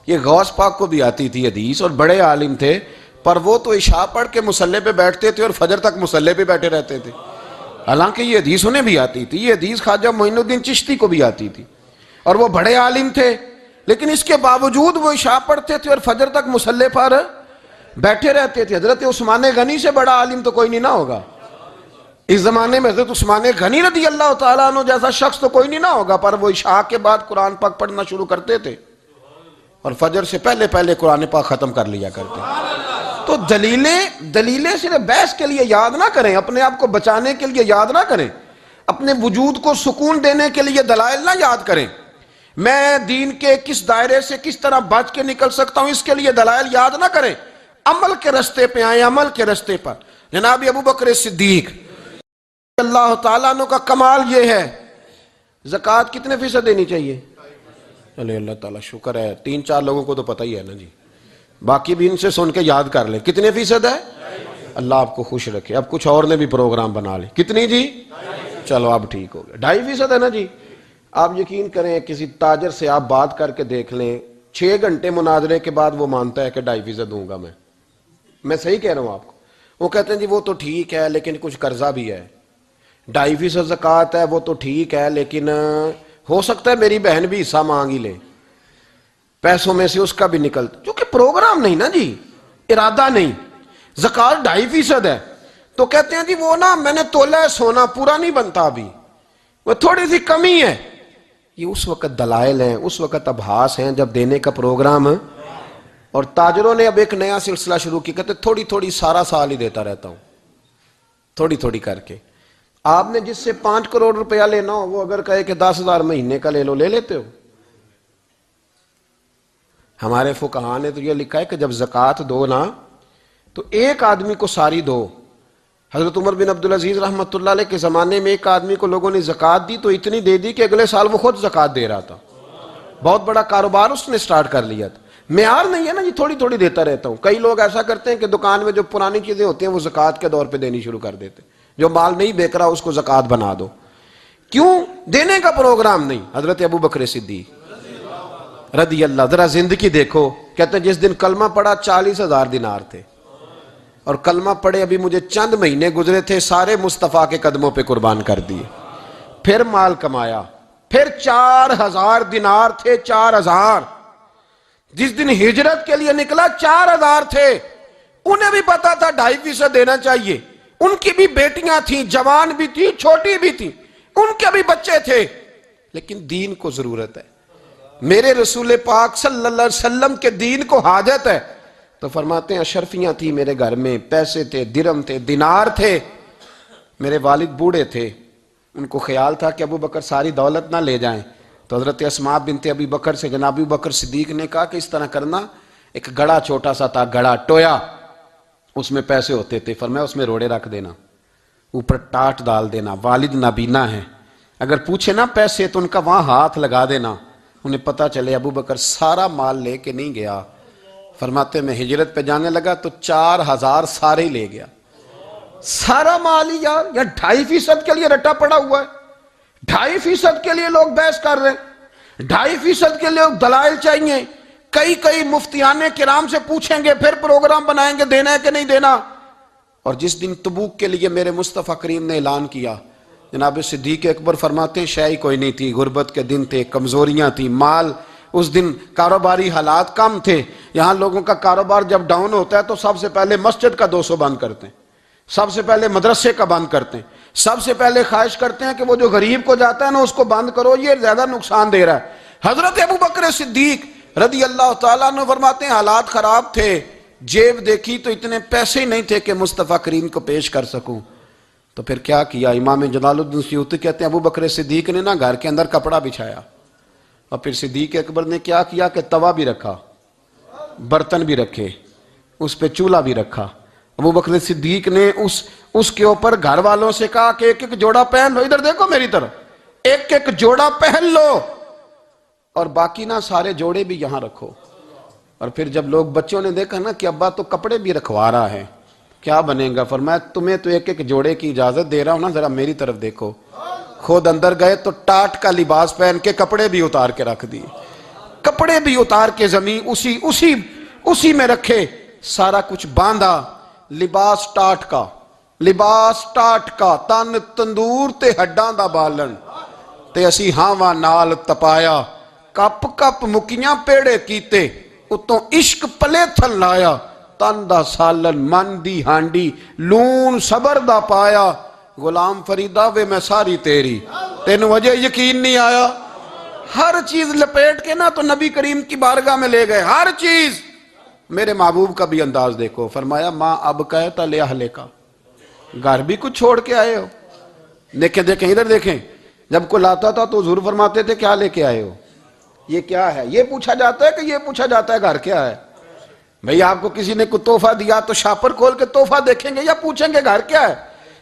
S1: یہ غوث پاک کو بھی آتی تھی حدیث, اور بڑے عالم تھے, پر وہ تو عشاء پڑھ کے مصلی پہ بیٹھتے تھے اور فجر تک مصلی پہ بیٹھے رہتے تھے. حالانکہ یہ حدیث انہیں بھی آتی تھی, یہ حدیث خواجہ معین الدین چشتی کو بھی آتی تھی, اور وہ بڑے عالم تھے, لیکن اس کے باوجود وہ عشاء پڑھتے تھے اور فجر تک مصلی پر بیٹھے رہتے تھے. حضرت عثمان غنی سے بڑا عالم تو کوئی نہیں نہ ہوگا اس زمانے میں. حضرت عثمان غنی رضی اللہ تعالیٰ عنہ جیسا شخص تو کوئی نہیں نہ ہوگا, پر وہ عشاء کے بعد قرآن پاک پڑھنا شروع کرتے تھے اور فجر سے پہلے پہلے قرآن پاک ختم کر لیا کرتے. تو دلیلیں صرف بحث کے لیے یاد نہ کریں, اپنے آپ کو بچانے کے لیے یاد نہ کریں, اپنے وجود کو سکون دینے کے لیے دلائل نہ یاد کریں. میں دین کے کس دائرے سے کس طرح بچ کے نکل سکتا ہوں اس کے لیے دلائل یاد نہ کریں, عمل کے رستے پہ آئیں, عمل کے رستے پر. جناب ابو بکر صدیق اللہ تعالیٰ عنہ کا کمال یہ ہے, زکوٰۃ کتنے فیصد دینی چاہیے؟ چلے اللہ تعالیٰ شکر ہے, 3-4 لوگوں کو تو پتہ ہی ہے نا جی, باقی بھی ان سے سن کے یاد کر لیں. کتنے فیصد ہے؟ اللہ آپ کو خوش رکھے. اب کچھ اور نے بھی پروگرام بنا لے. کتنی جی؟ چلو اب ٹھیک ہو گیا. 2.5% ہے نا جی. آپ یقین کریں کسی تاجر سے آپ بات کر کے دیکھ لیں, 6 گھنٹے مناظرے کے بعد وہ مانتا ہے کہ 2.5% دوں گا میں صحیح کہہ رہا ہوں آپ کو. وہ کہتے ہیں جی وہ تو ٹھیک ہے لیکن کچھ قرضہ بھی ہے, 2.5% زکوٰۃ ہے وہ تو ٹھیک ہے لیکن ہو سکتا ہے میری بہن بھی حصہ مانگ ہی لے, پیسوں میں سے اس کا بھی نکلتا, کیونکہ پروگرام نہیں نا جی, ارادہ نہیں. زکوٰۃ 2.5% ہے تو کہتے ہیں جی وہ نا میں نے تولا ہے سونا, پورا نہیں بنتا ابھی, وہ تھوڑی سی کمی ہے. یہ اس وقت دلائل ہیں, اس وقت ابحاث ہیں جب دینے کا پروگرام. اور تاجروں نے اب ایک نیا سلسلہ شروع کیا, کہتے تھوڑی تھوڑی سارا سال ہی دیتا رہتا ہوں, تھوڑی تھوڑی کر کے. آپ نے جس سے 5 کروڑ روپیہ لینا ہو وہ اگر کہے کہ 10,000 مہینے کا لے لو, لے لیتے ہو. ہمارے فقہاء نے تو یہ لکھا ہے کہ جب زکوٰۃ دو نا تو ایک آدمی کو ساری دو. حضرت عمر بن عبدالعزیز رحمۃ اللہ علیہ کے زمانے میں ایک آدمی کو لوگوں نے زکوٰۃ دی تو اتنی دے دی کہ اگلے سال وہ خود زکوٰۃ دے رہا تھا, بہت بڑا کاروبار اس نے سٹارٹ کر لیا تھا. معیار نہیں ہے نا جی تھوڑی تھوڑی دیتا رہتا ہوں. کئی لوگ ایسا کرتے ہیں کہ دکان میں جو پرانی چیزیں ہوتی ہیں وہ زکوٰۃ کے دور پہ دینی شروع کر دیتے, جو مال نہیں بیک رہا اس کو زکوٰۃ بنا دو. کیوں؟ دینے کا پروگرام نہیں. حضرت ابو بکر صدیق رضی اللہ, ذرا زندگی دیکھو, کہتے ہیں جس دن کلمہ پڑھا 40,000 دینار تھے, اور کلمہ پڑھے ابھی مجھے چند مہینے گزرے تھے, سارے مصطفیٰ کے قدموں پہ قربان کر دیے. پھر مال کمایا, پھر 4,000 دینار تھے, 4,000. جس دن ہجرت کے لیے نکلا 4,000 تھے. انہیں بھی پتا تھا 2.5% دینا چاہیے, ان کی بھی بیٹیاں تھیں, جوان بھی تھی, چھوٹی بھی تھی, ان کے بھی بچے تھے, لیکن دین کو ضرورت ہے. میرے رسول پاک صلی اللہ علیہ وسلم کے دین کو حاجت ہے. تو فرماتے ہیں اشرفیاں تھیں میرے گھر میں, پیسے تھے, درہم تھے, دینار تھے. میرے والد بوڑھے تھے, ان کو خیال تھا کہ ابو بکر ساری دولت نہ لے جائیں. تو حضرت اسماء بنت ابی بکر سے جناب ابو بکر صدیق نے کہا کہ اس طرح کرنا, ایک گڑا چھوٹا سا تھا, گڑا ٹویا, اس میں پیسے ہوتے تھے. فرمایا اس میں روڑے رکھ دینا, اوپر ٹاٹ ڈال دینا, والد نابینا ہے, اگر پوچھے نا پیسے تو ان کا وہاں ہاتھ لگا دینا, انہیں پتہ چلے ابو بکر سارا مال لے کے نہیں گیا، فرماتے میں ہجرت پہ جانے لگا تو 4000 سارے ہی لے گیا، سارا مال ہی یار، یا 2.5% کے لیے رٹا پڑا ہوا ہے، 2.5% کے لیے لوگ بحث کر رہے ہیں، 2.5% کے لیے دلائل چاہیے، کئی مفتیان کرام سے پوچھیں گے، پھر پروگرام بنائیں گے دینا ہے کہ نہیں دینا۔ اور جس دن تبوک کے لیے میرے مصطفیٰ کریم نے اعلان کیا، جناب صدیق اکبر فرماتے ہیں شے کوئی نہیں تھی، غربت کے دن تھے، کمزوریاں تھیں، مال اس دن کاروباری حالات کم تھے، یہاں لوگوں کا کاروبار جب ڈاؤن ہوتا ہے تو سب سے پہلے مسجد کا 200 بند کرتے ہیں، سب سے پہلے مدرسے کا بند کرتے ہیں، سب سے پہلے خواہش کرتے ہیں کہ وہ جو غریب کو جاتا ہے نا اس کو بند کرو، یہ زیادہ نقصان دے رہا ہے۔ حضرت ابو بکر صدیق رضی اللہ تعالیٰ عنہ فرماتے ہیں حالات خراب تھے، جیب دیکھی تو اتنے پیسے ہی نہیں تھے کہ مصطفیٰ کریم کو پیش کر سکوں، تو پھر کیا کیا؟ امام جلال الدین سیوطی کہتے ہیں ابو بکر صدیق نے نا گھر کے اندر کپڑا بچھایا، اور پھر صدیق اکبر نے کیا کیا کہ توا بھی رکھا، برتن بھی رکھے، اس پہ چولہا بھی رکھا۔ ابو بکر صدیق نے اس کے اوپر گھر والوں سے کہا کہ ایک ایک جوڑا پہن لو، ادھر دیکھو میری طرف، ایک ایک جوڑا پہن لو، اور باقی نا سارے جوڑے بھی یہاں رکھو۔ اور پھر جب لوگ بچوں نے دیکھا نا کہ ابا تو کپڑے بھی رکھوا رہا ہے، کیا بنے گا؟ فرمایا تمہیں تو ایک ایک جوڑے کی اجازت دے رہا ہوں نا، ذرا میری طرف دیکھو۔ خود اندر گئے تو ٹاٹ کا لباس پہن کے کپڑے بھی اتار کے رکھ دیے، کپڑے بھی اتار کے زمین اسی میں رکھے، سارا کچھ باندھا، لباس ٹاٹ کا، تن تندور تے ہڈاں دا بالن، تے اسی ہاواں نال تپایا، کپ کپ مکیاں پیڑے کیتے، اتوں عشق پلے تھل لایا، تن دا سالن من دی ہانڈی، لون صبر دا پایا، غلام فریدہ وے میں ساری تیری، تینوں وجہ یقین نہیں آیا؟ ہر چیز لپیٹ کے نا تو نبی کریم کی بارگاہ میں لے گئے، ہر چیز۔ میرے محبوب کا بھی انداز دیکھو، فرمایا ماں اب کہتا لے اہلے کا، گھر بھی کچھ چھوڑ کے آئے ہو؟ دیکھیں ادھر دیکھیں، جب کوئی لاتا تھا تو حضور فرماتے تھے کیا لے کے آئے ہو؟ یہ کیا ہے؟ یہ پوچھا جاتا ہے کہ یہ پوچھا جاتا ہے گھر کیا ہے؟ بھئی آپ کو کسی نے کوئی تحفہ دیا تو شاپر کھول کے تحفہ دیکھیں گے یا پوچھیں گے گھر کیا ہے؟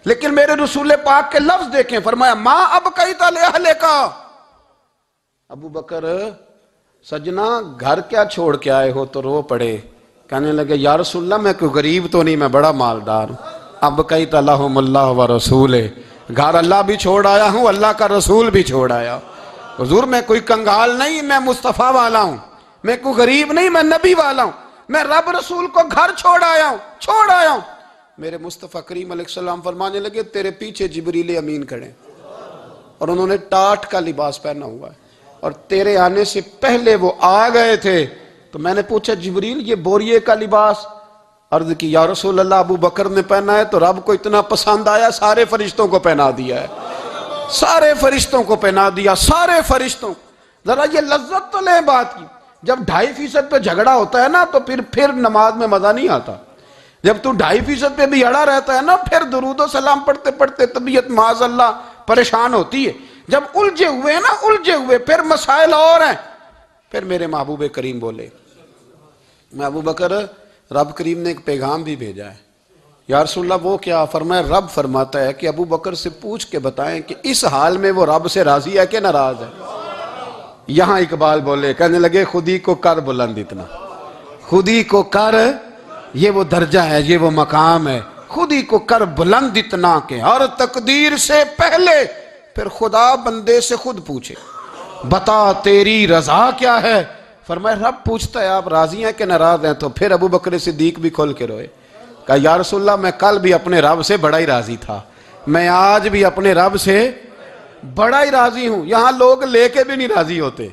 S1: لیکن میرے رسول پاک کے لفظ دیکھیں، فرمایا ماں اب کہتا لے اہلے کا۔ ابو بکر سجنا گھر کیا چھوڑ کے آئے ہو؟ تو رو پڑے، کہنے لگے یا رسول اللہ میں کوئی غریب تو نہیں، میں بڑا مالدار ہوں۔ اب کہتا لہم اللہ و رسول، گھر اللہ بھی چھوڑ آیا ہوں، اللہ کا رسول بھی چھوڑ آیا۔ حضور میں کوئی کنگال نہیں، میں مصطفیٰ والا ہوں، میں کوئی غریب نہیں، میں نبی والا ہوں، میں رب رسول کو گھر چھوڑ آیا ہوں۔ میرے مصطفیٰ کریم علیہ السلام فرمانے لگے تیرے پیچھے جبریل امین کھڑے، اور انہوں نے ٹاٹ کا لباس پہنا ہوا ہے، اور تیرے آنے سے پہلے وہ آ گئے تھے۔ تو میں نے پوچھا جبریل یہ بوریے کا لباس؟ عرض کی یا رسول اللہ ابو بکر نے پہنا ہے تو رب کو اتنا پسند آیا سارے فرشتوں کو پہنا دیا ہے، سارے فرشتوں کو پہنا دیا، سارے فرشتوں۔ ذرا یہ لذت تو لیں بات کی، جب 2.5% پہ جھگڑا ہوتا ہے نا تو پھر نماز میں مزہ نہیں آتا۔ جب تو 2.5% پہ بھی اڑا رہتا ہے نا، پھر درود و سلام پڑھتے پڑھتے طبیعت معاذ اللہ پریشان ہوتی ہے۔ جب الجھے ہوئے پھر مسائل اور ہیں۔ پھر میرے محبوب کریم بولے، میں ابو بکر رب کریم نے ایک پیغام بھی بھیجا ہے۔ یا رسول اللہ وہ کیا؟ فرمایا رب فرماتا ہے کہ ابو بکر سے پوچھ کے بتائیں کہ اس حال میں وہ رب سے راضی ہے کہ ناراض ہے؟ یہاں اقبال بولے، کہنے لگے خودی کو کر بلند اتنا، خودی کو کر، یہ وہ درجہ ہے، یہ وہ مقام ہے، خودی کو کر بلند اتنا کہ ہر تقدیر سے پہلے پھر خدا بندے سے خود پوچھے بتا تیری رضا کیا ہے۔ فرمایا رب پوچھتا ہے آپ راضی ہیں کہ ناراض ہیں؟ تو پھر ابو بکر صدیق بھی کھول کے روئے، کہا یا رسول اللہ میں کل بھی اپنے رب سے بڑا ہی راضی تھا، میں آج بھی اپنے رب سے بڑا ہی راضی ہوں۔ یہاں لوگ لے کے بھی نہیں راضی ہوتے،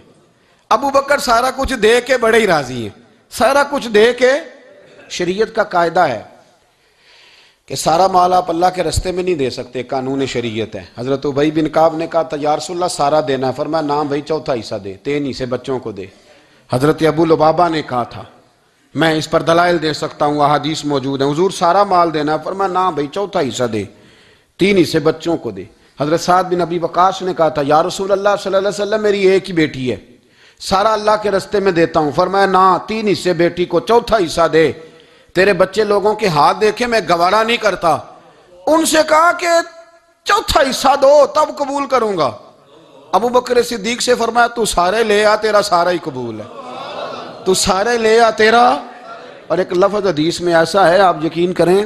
S1: ابو بکر سارا کچھ دے کے بڑے ہی راضی ہیں، سارا کچھ دے کے۔ شریعت کا قاعدہ ہے کہ سارا مال آپ اللہ کے رستے میں نہیں دے سکتے، قانون شریعت ہے۔ حضرت ابی بن کعب نے کہا تھا یا رسول اللہ سارا دینا ہے، فرمایا نام بھائی چوتھا حصہ دے، 3 حصے بچوں کو دے۔ حضرت ابو لبابہ نے کہا تھا میں اس پر دلائل دے سکتا ہوں، احادیث موجود ہیں، حضور سارا مال دینا ہے، فرمایا نام بھائی چوتھا حصہ دے، 3 حصے بچوں کو دے۔ حضرت سعد بن ابی وقاص نے کہا تھا یا رسول اللہ صلی اللہ علیہ وسلم میری ایک ہی بیٹی ہے، سارا اللہ کے رستے میں دیتا ہوں، فرمایا نہ 3 حصے بیٹی کو، چوتھا حصہ دے، تیرے بچے لوگوں کے ہاتھ دیکھے میں گوارا نہیں کرتا۔ ان سے کہا کہ چوتھا حصہ دو تب قبول کروں گا۔ ابو بکر صدیق سے فرمایا تو سارے لے آ، تیرا سارا ہی قبول ہے، تو سارے لے آ تیرا۔ اور ایک لفظ حدیث میں ایسا ہے، آپ یقین کریں،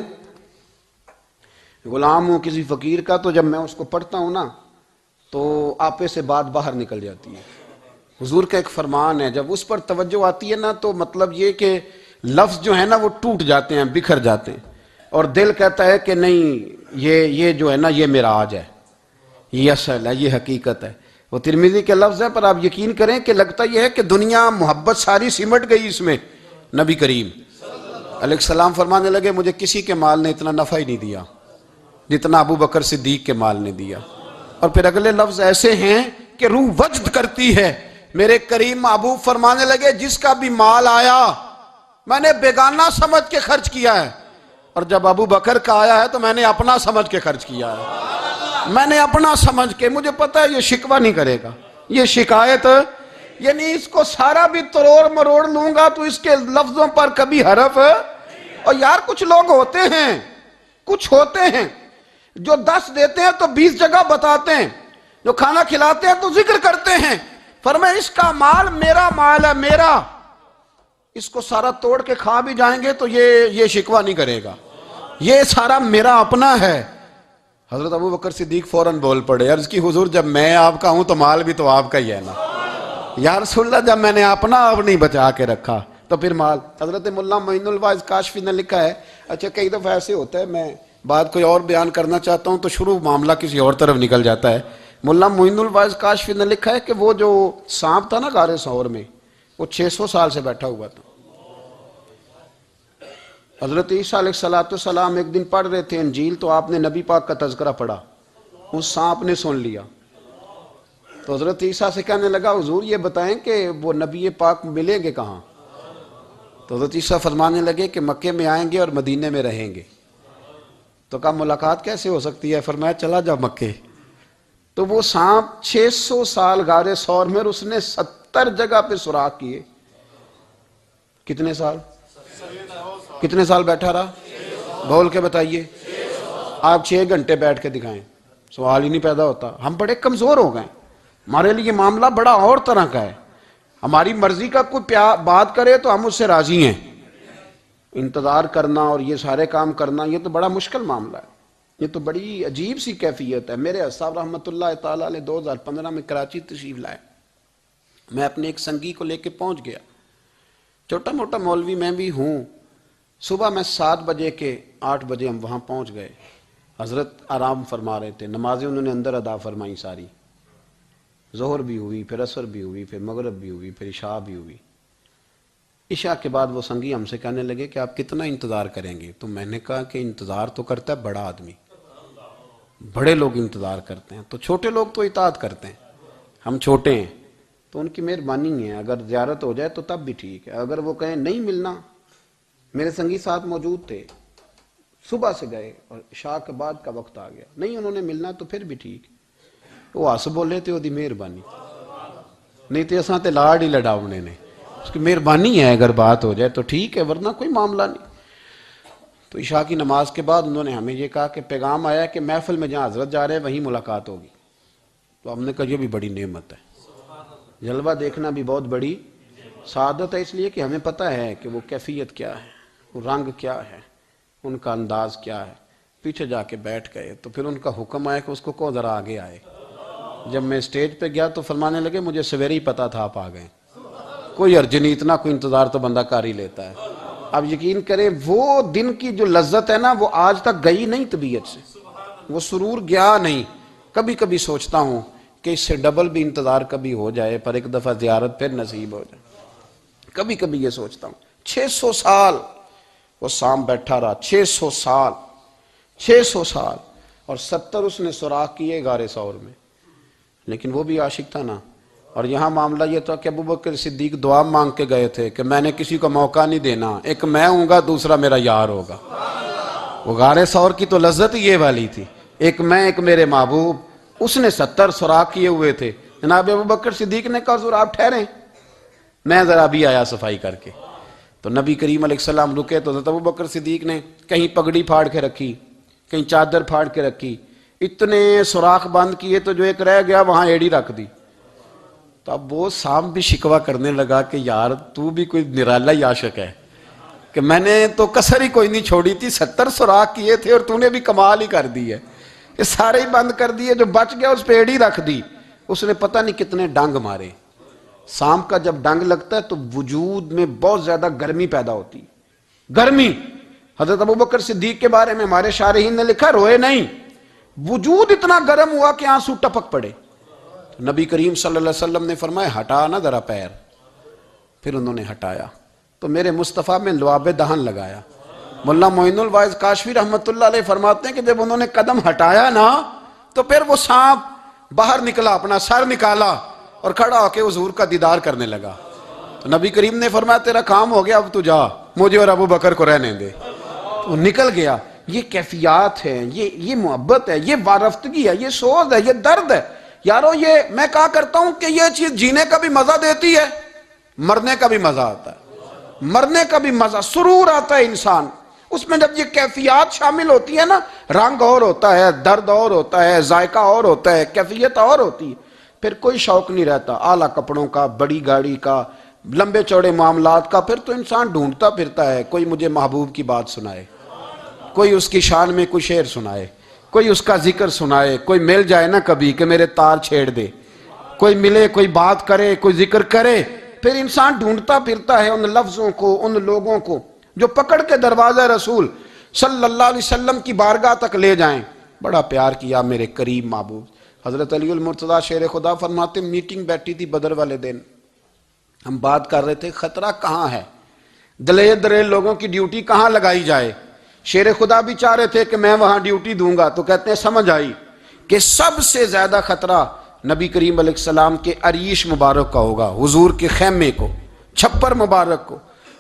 S1: غلام ہوں کسی فقیر کا، تو جب میں اس کو پڑھتا ہوں نا تو آپے سے بات باہر نکل جاتی ہے۔ حضور کا ایک فرمان ہے، جب اس پر توجہ آتی ہے نا تو مطلب یہ کہ لفظ جو ہے نا وہ ٹوٹ جاتے ہیں، بکھر جاتے ہیں، اور دل کہتا ہے کہ نہیں یہ جو ہے نا یہ معراج ہے، یہ اصل ہے، یہ حقیقت ہے۔ وہ ترمذی کے لفظ ہے، پر آپ یقین کریں کہ لگتا یہ ہے کہ دنیا محبت ساری سمٹ گئی اس میں۔ نبی کریم علیہ السلام فرمانے لگے مجھے کسی کے مال نے اتنا نفع ہی نہیں دیا جتنا ابو بکر صدیق کے مال نے دیا۔ اور پھر اگلے لفظ ایسے ہیں کہ روح وجد کرتی ہے۔ میرے کریم محبوب فرمانے لگے جس کا بھی مال آیا میں نے بیگانہ سمجھ کے خرچ کیا ہے، اور جب ابو بکر کا آیا ہے تو میں نے اپنا سمجھ کے خرچ کیا ہے، میں نے اپنا سمجھ کے، مجھے پتا ہے یہ شکوہ نہیں کرے گا، یہ شکایت، یعنی اس کو سارا بھی تروڑ مروڑ لوں گا تو اس کے لفظوں پر کبھی حرف۔ اور یار کچھ لوگ ہوتے ہیں جو 10 دیتے ہیں تو 20 جگہ بتاتے ہیں، جو کھانا کھلاتے ہیں تو ذکر کرتے ہیں، فرمایا اس کا مال میرا مال ہے، میرا، اس کو سارا توڑ کے کھا بھی جائیں گے تو یہ شکوہ نہیں کرے گا، یہ سارا میرا اپنا ہے۔ حضرت ابو بکر صدیق فوراً بول پڑے، عرض کی حضور جب میں آپ کا ہوں تو مال بھی تو آپ کا ہی ہے نا۔ یا رسول اللہ جب میں نے اپنا آپ نہیں بچا کے رکھا تو پھر مال۔ حضرت مولانا معین الواعظ کاشفی نے لکھا ہے، اچھا کئی دفعہ ایسے ہوتا ہے میں بات کوئی اور بیان کرنا چاہتا ہوں تو شروع معاملہ کسی اور طرف نکل جاتا ہے۔ مولانا معین الواعظ کاشفی نے لکھا ہے کہ وہ جو سانپ تھا نا غار ثور میں، وہ 600 سال سے بیٹھا ہوا تھا۔ حضرت عیسیٰ علیہ السلام ایک دن پڑھ رہے تھے انجیل، تو آپ نے نبی پاک کا تذکرہ پڑھا، اس سانپ نے سن لیا، تو حضرت عیسیٰ سے کہنے لگا حضور یہ بتائیں کہ وہ نبی پاک ملیں گے کہاں؟ تو حضرت عیسیٰ فرمانے لگے کہ مکے میں آئیں گے اور مدینے میں رہیں گے۔ تو کہا ملاقات کیسے ہو سکتی ہے؟ فرمایا چلا جا مکے۔ تو وہ سانپ 600 سال غار ثور میں، اور اس نے 70 جگہ پہ سوراخ کیے۔ کتنے سال بیٹھا رہا؟ بول کے بتائیے۔ آپ 6 گھنٹے بیٹھ کے دکھائیں، سوال ہی نہیں پیدا ہوتا۔ ہم بڑے کمزور ہو گئے، ہمارے لیے معاملہ بڑا اور طرح کا ہے، ہماری مرضی کا کوئی بات کرے تو ہم اس سے راضی ہیں، انتظار کرنا اور یہ سارے کام کرنا یہ تو بڑا مشکل معاملہ ہے، یہ تو بڑی عجیب سی کیفیت ہے۔ میرے صاحب رحمۃ اللہ تعالیٰ علیہ 2015 میں کراچی تشریف لائے، میں اپنے ایک سنگی کو لے کے پہنچ گیا، چھوٹا موٹا مولوی میں بھی ہوں۔ صبح میں 7 بجے کے 8 بجے ہم وہاں پہنچ گئے، حضرت آرام فرما رہے تھے، نمازیں انہوں نے اندر ادا فرمائی ساری، ظہر بھی ہوئی، پھر عصر بھی ہوئی، پھر مغرب بھی ہوئی، پھر عشاء بھی ہوئی۔ عشاء کے بعد وہ سنگی ہم سے کہنے لگے کہ آپ کتنا انتظار کریں گے؟ تو میں نے کہا کہ انتظار تو کرتا ہے بڑا آدمی، بڑے لوگ انتظار کرتے ہیں، تو چھوٹے لوگ تو اطاعت کرتے ہیں، ہم چھوٹے ہیں تو ان کی مہربانی ہے، اگر زیارت ہو جائے تو تب بھی ٹھیک ہے، اگر وہ کہیں نہیں ملنا۔ میرے سنگی ساتھ موجود تھے، صبح سے گئے اور عشاء کے بعد کا وقت آ گیا، نہیں انہوں نے ملنا تو پھر بھی ٹھیک، وہ ہس بولے تھے وہ مہربانی، نہیں تو اساں تے لاڑ ہی لڑاؤنے نے، اس کی مہربانی ہے، اگر بات ہو جائے تو ٹھیک ہے ورنہ کوئی معاملہ نہیں۔ تو عشاء کی نماز کے بعد انہوں نے ہمیں یہ کہا کہ پیغام آیا کہ محفل میں جہاں حضرت جا رہے ہیں وہیں ملاقات ہوگی۔ تو ہم نے کہا یہ بھی بڑی نعمت ہے، جلوہ دیکھنا بھی بہت بڑی سعادت ہے، اس لیے کہ ہمیں پتہ ہے کہ وہ کیفیت کیا ہے، وہ رنگ کیا ہے، ان کا انداز کیا ہے۔ پیچھے جا کے بیٹھ گئے تو پھر ان کا حکم آیا کہ اس کو ذرا آگے آئے۔ جب میں اسٹیج پہ گیا تو فرمانے لگے مجھے سویرے ہی پتا تھا آپ آ گئے، کوئی عرض نہیں، اتنا کوئی انتظار تو بندہ کر ہی لیتا ہے۔ اب یقین کریں وہ دن کی جو لذت ہے نا وہ آج تک گئی نہیں طبیعت سے، وہ سرور گیا نہیں۔ کبھی کبھی سوچتا ہوں کہ اس سے ڈبل بھی انتظار کبھی ہو جائے، پر ایک دفعہ زیارت پھر نصیب ہو جائے، کبھی کبھی یہ سوچتا ہوں۔ 600 سال وہ سام بیٹھا رہا، 600 سال، اور 70 اس نے سوراخ کیے غار ثور میں، لیکن وہ بھی عاشق تھا نا۔ اور یہاں معاملہ یہ تھا کہ ابو بکر صدیق دعا مانگ کے گئے تھے کہ میں نے کسی کو موقع نہیں دینا، ایک میں ہوں گا دوسرا میرا یار ہوگا۔ وہ غار ثور کی تو لذت یہ والی تھی، ایک میں ایک میرے محبوب۔ اس نے 70 سوراخ کیے ہوئے تھے، جناب ابو بکر صدیق نے کہا حضور آپ ٹھہریں، میں ذرا بھی آیا صفائی کر کے۔ تو نبی کریم علیہ السلام رکے تو حضرت ابو بکر صدیق نے کہیں پگڑی پھاڑ کے رکھی، کہیں چادر پھاڑ کے رکھی، اتنے سوراخ بند کیے تو جو ایک رہ گیا وہاں ایڑی رکھ دی۔ تو اب وہ سام بھی شکوہ کرنے لگا کہ یار تو بھی کوئی نرالا ہی عاشق ہے کہ میں نے تو کسر ہی کوئی نہیں چھوڑی تھی، 70 سوراخ کیے تھے اور تو نے بھی کمال ہی کر دی ہے، یہ سارے ہی بند کر دیے، جو بچ گیا اس پہ ایڑی رکھ دی۔ اس نے پتہ نہیں کتنے ڈنگ مارے۔ سام کا جب ڈنگ لگتا ہے تو وجود میں بہت زیادہ گرمی پیدا ہوتی، گرمی۔ حضرت ابوبکر صدیق کے بارے میں ہمارے شارحین نے لکھا روئے نہیں، وجود اتنا گرم ہوا کہ آنسو ٹپک پڑے۔ نبی کریم صلی اللہ علیہ وسلم نے فرمایا ہٹا نہ ذرا پیر، پھر انہوں نے ہٹایا تو میرے مصطفیٰ میں لعاب دہن لگایا۔ مولانا معین الواعظ کاشفی رحمۃ اللہ علیہ فرماتے ہیں کہ جب انہوں نے قدم ہٹایا نا تو پھر وہ سانپ باہر نکلا، اپنا سر نکالا اور کھڑا ہو کے حضور کا دیدار کرنے لگا۔ تو نبی کریم نے فرمایا تیرا کام ہو گیا، اب تو جا، مجھے اور ابو بکر کو رہنے دے۔ تو نکل گیا۔ یہ کیفیات ہے، یہ محبت ہے، یہ وارفتگی ہے، یہ سوز ہے، یہ درد ہے۔ یارو یہ میں کہا کرتا ہوں کہ یہ چیز جینے کا بھی مزہ دیتی ہے، مرنے کا بھی مزہ آتا ہے، مرنے کا بھی مزہ، سرور آتا ہے انسان اس میں جب یہ کیفیات شامل ہوتی ہے نا، رنگ اور ہوتا ہے، درد اور ہوتا ہے، ذائقہ اور ہوتا ہے، کیفیت اور ہوتی ہے، پھر کوئی شوق نہیں رہتا اعلیٰ کپڑوں کا، بڑی گاڑی کا، لمبے چوڑے معاملات کا۔ پھر تو انسان ڈھونڈتا پھرتا ہے کوئی مجھے محبوب کی بات سنائے، کوئی اس کی شان میں کوئی شعر سنائے، کوئی اس کا ذکر سنائے، کوئی مل جائے نا کبھی کہ میرے تار چھیڑ دے، کوئی ملے، کوئی بات کرے، کوئی ذکر کرے۔ پھر انسان ڈھونڈتا پھرتا ہے ان لفظوں کو، ان لوگوں کو جو پکڑ کے دروازہ رسول صلی اللہ علیہ وسلم کی بارگاہ تک لے جائیں۔ بڑا پیار کیا میرے قریب محبوب۔ حضرت علی المرتضیٰ شیر خدا فرماتے میٹنگ بیٹھی تھی بدر والے دن، ہم بات کر رہے تھے خطرہ کہاں ہے، دلیر لوگوں کی ڈیوٹی کہاں لگائی جائے۔ شیر خدا بھی چاہ رہے تھے کہ میں وہاں ڈیوٹی دوں گا، تو کہتے ہیں سمجھ آئی کہ سب سے زیادہ خطرہ نبی کریم علیہ السلام کے عریش مبارک کا ہوگا، حضور کے خیمے کو، چھپر مبارک کو۔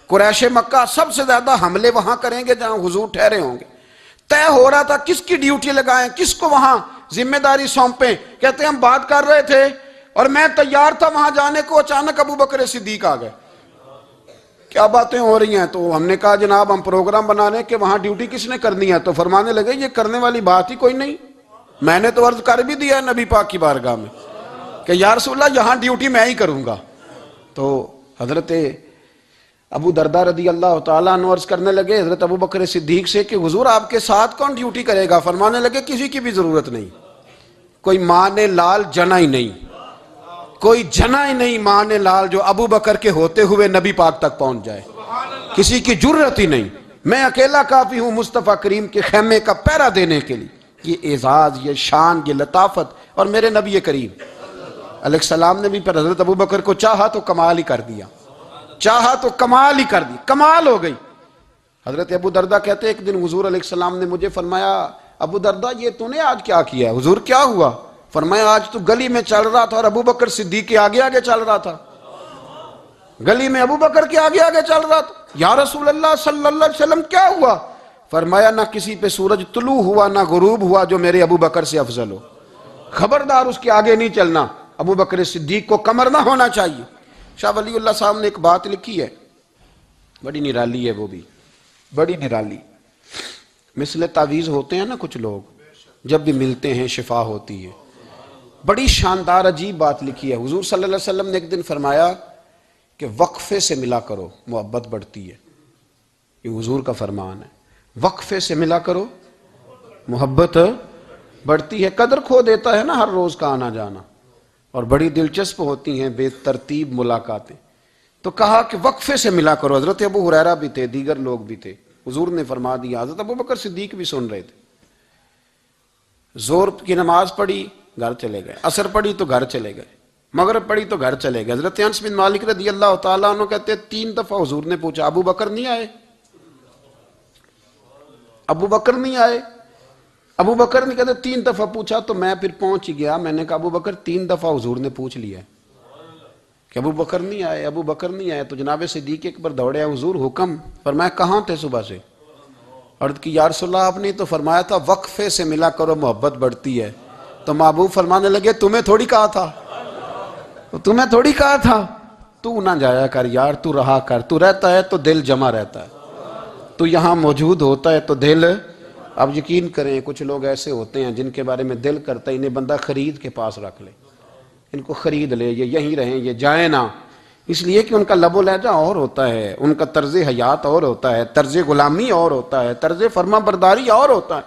S1: قریش مکہ سب سے زیادہ حملے وہاں کریں گے جہاں حضور ٹھہرے ہوں گے۔ طے ہو رہا تھا کس کی ڈیوٹی لگائیں، کس کو وہاں ذمہ داری سونپیں۔ کہتے ہیں ہم بات کر رہے تھے اور میں تیار تھا وہاں جانے کو، اچانک ابو بکر صدیق آ گئے۔ کیا باتیں ہو رہی ہیں؟ تو ہم نے کہا جناب ہم پروگرام بنا رہے ہیں کہ وہاں ڈیوٹی کس نے کرنی ہے، تو فرمانے لگے یہ کرنے والی بات ہی کوئی نہیں، میں نے تو عرض کر بھی دیا ہے نبی پاک کی بارگاہ میں کہ یا رسول اللہ یہاں ڈیوٹی میں ہی کروں گا۔ تو حضرت ابو دردہ رضی اللہ تعالیٰ عنہ عرض کرنے لگے حضرت ابو بکر صدیق سے کہ حضور آپ کے ساتھ کون ڈیوٹی کرے گا؟ فرمانے لگے کسی کی بھی ضرورت نہیں، کوئی ماں نے لال جنا ہی نہیں، کوئی جنا ہی نہیں ماں نے لال جو ابو بکر کے ہوتے ہوئے نبی پاک تک پہنچ جائے، کسی کی جرت ہی نہیں، میں اکیلا کافی ہوں مصطفیٰ کریم کے خیمے کا پہرا دینے کے لیے۔ یہ اعزاز، یہ شان، یہ لطافت، اور میرے نبی کریم علیہ السلام نے بھی پر حضرت ابو بکر کو چاہا تو کمال ہی کر دیا، چاہا تو کمال ہی کر دی، کمال ہو گئی۔ حضرت ابو دردہ کہتے ایک دن حضور علیہ السلام نے مجھے فرمایا ابو دردہ یہ تو نے آج کیا کیا ہے؟ حضور کیا ہوا؟ فرمایا آج تو گلی میں چل رہا تھا اور ابو بکر صدیق کے آگے آگے چل رہا تھا، گلی میں ابو بکر کے آگے آگے چل رہا تھا۔ یا رسول اللہ صلی اللہ علیہ وسلم کیا ہوا؟ فرمایا نہ کسی پہ سورج طلوع ہوا نہ غروب ہوا جو میرے ابو بکر سے افضل ہو، خبردار اس کے آگے نہیں چلنا، ابو بکر صدیق کو کمر نہ ہونا چاہیے۔ شاہ ولی اللہ صاحب نے ایک بات لکھی ہے، بڑی نرالی ہے، وہ بھی بڑی نرالی۔ مثل تعویذ ہوتے ہیں نا کچھ لوگ، جب بھی ملتے ہیں شفا ہوتی ہے۔ بڑی شاندار عجیب بات لکھی ہے۔ حضور صلی اللہ علیہ وسلم نے ایک دن فرمایا کہ وقفے سے ملا کرو محبت بڑھتی ہے، یہ حضور کا فرمان ہے، وقفے سے ملا کرو محبت بڑھتی ہے۔ قدر کھو دیتا ہے نا ہر روز کا آنا جانا، اور بڑی دلچسپ ہوتی ہیں بے ترتیب ملاقاتیں۔ تو کہا کہ وقفے سے ملا کرو۔ حضرت ابو ہریرہ بھی تھے، دیگر لوگ بھی تھے، حضور نے فرما دیا۔ حضرت ابو بکر صدیق بھی سن رہے تھے۔ زور کی نماز پڑھی گھر چلے گئے، عصر پڑھی تو گھر چلے گئے، مغرب پڑھی تو گھر چلے گئے۔ حضرت انس بن مالک رضی اللہ تعالیٰ عنہ کہتے ہیں 3 دفعہ حضور نے پوچھا ابو بکر نہیں آئے؟ ابو بکر نہیں آئے؟ ابو بکر نے کہتے 3 دفعہ پوچھا تو میں پھر پہنچ گیا، میں نے کہا ابو بکر 3 دفعہ حضور نے پوچھ لیا کہ ابو بکر نہیں آئے، ابو بکر نہیں آئے۔ تو جناب صدیق اکبر دوڑے حضور حکم، فرمایا کہاں تھے صبح سے؟ عرض کی یا رسول اللہ آپ نے تو فرمایا تھا وقفے سے ملا کرو محبت بڑھتی ہے۔ تو محبوب فرمانے لگے تمہیں تھوڑی کہا تھا، تمہیں تھوڑی کہا تھا، تو نہ جایا کر یار، تو رہا کر، تو رہتا ہے تو دل جمع رہتا ہے، تو یہاں موجود ہوتا ہے تو دل۔ اب یقین کریں کچھ لوگ ایسے ہوتے ہیں جن کے بارے میں دل کرتا ہے انہیں بندہ خرید کے پاس رکھ لے، ان کو خرید لے، یہ یہیں رہیں، یہ جائیں نہ، اس لیے کہ ان کا لب و لہجہ اور ہوتا ہے، ان کا طرز حیات اور ہوتا ہے، طرز غلامی اور ہوتا ہے، طرز فرما برداری اور ہوتا ہے،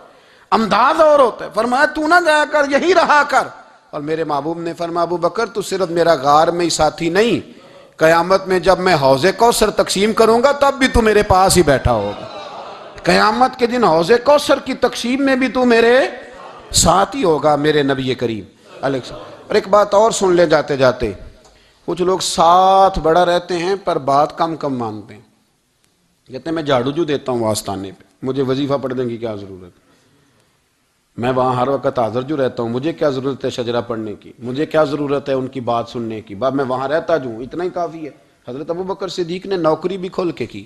S1: انداز اور ہوتا ہے۔ فرمایا تو نہ جایا کر، یہی رہا کر۔ اور میرے محبوب نے فرمایا ابو بکر تو صرف میرا غار میں ہی ساتھی نہیں، قیامت میں جب میں حوض کوثر تقسیم کروں گا تب بھی تو میرے پاس ہی بیٹھا ہوگا، قیامت کے دن حوض کوثر کی تقسیم میں بھی تو میرے ساتھ ہی ہوگا، میرے نبی کریم علیہ السلام۔ اور ایک بات اور سن لے جاتے جاتے، کچھ لوگ ساتھ بڑا رہتے ہیں پر بات کم کم مانتے ہیں، کہتے ہیں میں جھاڑو جو دیتا ہوں آستانے پہ، مجھے وظیفہ پڑھنے کی کیا ضرورت ہے، میں وہاں ہر وقت حاضر جو رہتا ہوں، مجھے کیا ضرورت ہے شجرہ پڑھنے کی، مجھے کیا ضرورت ہے ان کی بات سننے کی، میں وہاں رہتا جو ہوں اتنا ہی کافی ہے۔ حضرت ابوبکر صدیق نے نوکری بھی کھول کے کی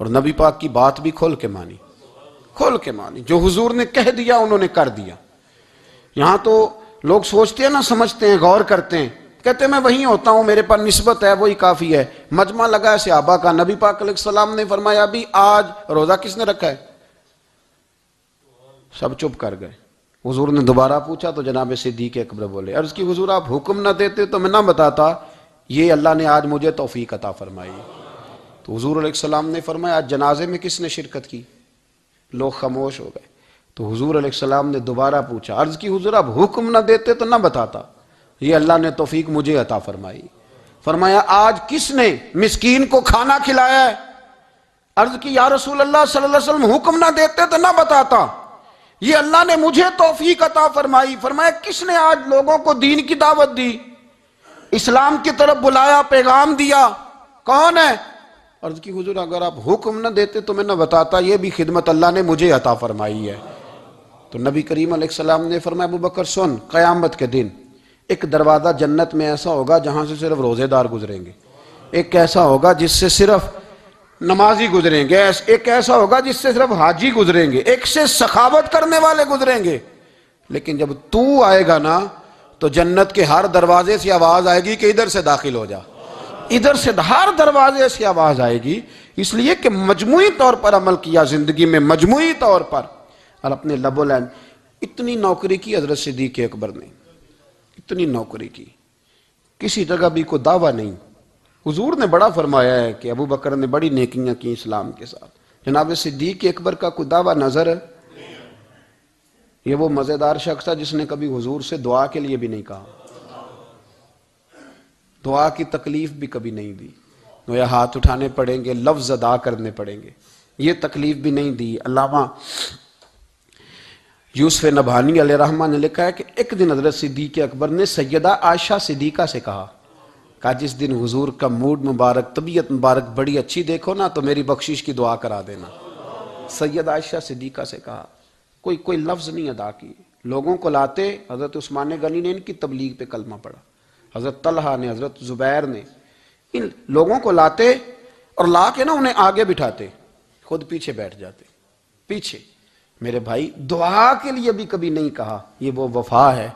S1: اور نبی پاک کی بات بھی کھول کے مانی، کھول کے مانی، جو حضور نے کہہ دیا انہوں نے کر دیا۔ یہاں تو لوگ سوچتے ہیں نہ سمجھتے ہیں، غور کرتے ہیں، کہتے ہیں میں وہیں ہوتا ہوں، میرے پر نسبت ہے وہی کافی ہے۔ مجمع لگا ہے صحابہ کا، نبی پاک علیہ السلام نے فرمایا ابھی آج روزہ کس نے رکھا ہے؟ سب چپ کر گئے۔ حضور نے دوبارہ پوچھا تو جناب صدیق اکبر بولے، عرض کی حضور آپ حکم نہ دیتے تو میں نہ بتاتا، یہ اللہ نے آج مجھے توفیق عطا فرمائی۔ تو حضور علیہ السلام نے فرمایا آج جنازے میں کس نے شرکت کی؟ لوگ خاموش ہو گئے۔ تو حضور علیہ السلام نے دوبارہ پوچھا، عرض کی حضور آپ حکم نہ دیتے تو نہ بتاتا، یہ اللہ نے توفیق مجھے عطا فرمائی۔ فرمایا آج کس نے مسکین کو کھانا کھلایا ہے؟ عرض کی یا رسول اللہ صلی اللہ علیہ وسلم حکم نہ دیتے تو نہ بتاتا، یہ اللہ نے مجھے توفیق عطا فرمائی۔ فرمایا کس نے آج لوگوں کو دین کی دعوت دی، اسلام کی طرف بلایا، پیغام دیا، کون ہے؟ عرض کی حضور اگر آپ حکم نہ دیتے تو میں نہ بتاتا، یہ بھی خدمت اللہ نے مجھے عطا فرمائی ہے۔ تو نبی کریم علیہ السلام نے فرمایا ابو بکر سن، قیامت کے دن ایک دروازہ جنت میں ایسا ہوگا جہاں سے صرف روزے دار گزریں گے، ایک ایسا ہوگا جس سے صرف نمازی گزریں گے، ایک ایسا ہوگا جس سے صرف حاجی گزریں گے، ایک سے سخاوت کرنے والے گزریں گے۔ لیکن جب تو آئے گا نا تو جنت کے ہر دروازے سے آواز آئے گی کہ ادھر سے داخل ہو جا، ادھر سے، ہر دروازے سے آواز آئے گی، اس لیے کہ مجموعی طور پر عمل کیا زندگی میں، مجموعی طور پر، اور اپنے لب و لہجہ۔ اتنی نوکری کی حضرت صدیق اکبر نے، اتنی نوکری کی، کسی جگہ بھی کوئی دعویٰ نہیں۔ حضور نے بڑا فرمایا ہے کہ ابو بکر نے بڑی نیکیاں کی اسلام کے ساتھ، جناب صدیق اکبر کا کوئی دعویٰ نظر ہے؟ یہ وہ مزیدار شخص ہے جس نے کبھی حضور سے دعا کے لیے بھی نہیں کہا، دعا کی تکلیف بھی کبھی نہیں دی، گویا ہاتھ اٹھانے پڑیں گے، لفظ ادا کرنے پڑیں گے، یہ تکلیف بھی نہیں دی۔ علامہ یوسف نبہانی علیہ رحمہ نے لکھا ہے کہ ایک دن حضرت صدیق اکبر نے سیدہ عائشہ صدیقہ سے کہا جس دن حضور کا موڈ مبارک، طبیعت مبارک بڑی اچھی دیکھو نا تو میری بخشش کی دعا کرا دینا۔ سیدہ عائشہ صدیقہ سے کہا، کوئی لفظ نہیں ادا کی، لوگوں کو لاتے، حضرت عثمان غنی نے ان کی تبلیغ پہ کلمہ پڑھا، حضرت طلحہ نے، حضرت زبیر نے، ان لوگوں کو لاتے اور لا کے نا انہیں آگے بٹھاتے، خود پیچھے بیٹھ جاتے، پیچھے۔ میرے بھائی دعا کے لیے بھی کبھی نہیں کہا، یہ وہ وفا ہے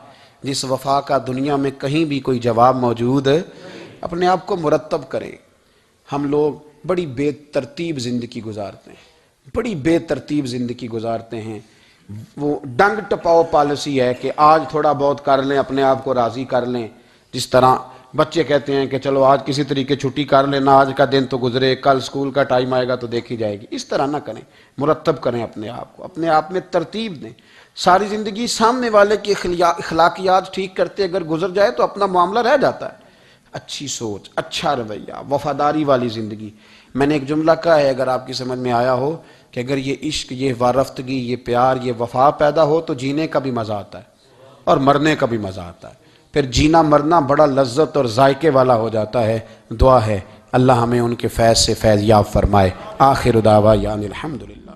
S1: جس وفا کا دنیا میں کہیں بھی کوئی جواب موجود ہے۔ اپنے آپ کو مرتب کریں۔ ہم لوگ بڑی بے ترتیب زندگی گزارتے ہیں، بڑی بے ترتیب زندگی گزارتے ہیں، وہ ڈنگ ٹپاؤ پالیسی ہے کہ آج تھوڑا بہت کر لیں، اپنے آپ کو راضی کر لیں، جس طرح بچے کہتے ہیں کہ چلو آج کسی طریقے چھٹی کر لینا، آج کا دن تو گزرے، کل سکول کا ٹائم آئے گا تو دیکھی جائے گی۔ اس طرح نہ کریں، مرتب کریں اپنے آپ کو، اپنے آپ میں ترتیب دیں۔ ساری زندگی سامنے والے کی اخلاقیات ٹھیک کرتے اگر گزر جائے تو اپنا معاملہ رہ جاتا ہے۔ اچھی سوچ، اچھا رویہ، وفاداری والی زندگی۔ میں نے ایک جملہ کہا ہے، اگر آپ کی سمجھ میں آیا ہو، کہ اگر یہ عشق، یہ وارفتگی، یہ پیار، یہ وفا پیدا ہو تو جینے کا بھی مزہ آتا ہے اور مرنے کا بھی مزہ آتا ہے، پھر جینا مرنا بڑا لذت اور ذائقے والا ہو جاتا ہے۔ دعا ہے اللہ ہمیں ان کے فیض سے فیض یاب فرمائے۔ آخر دعوانا الحمدللہ۔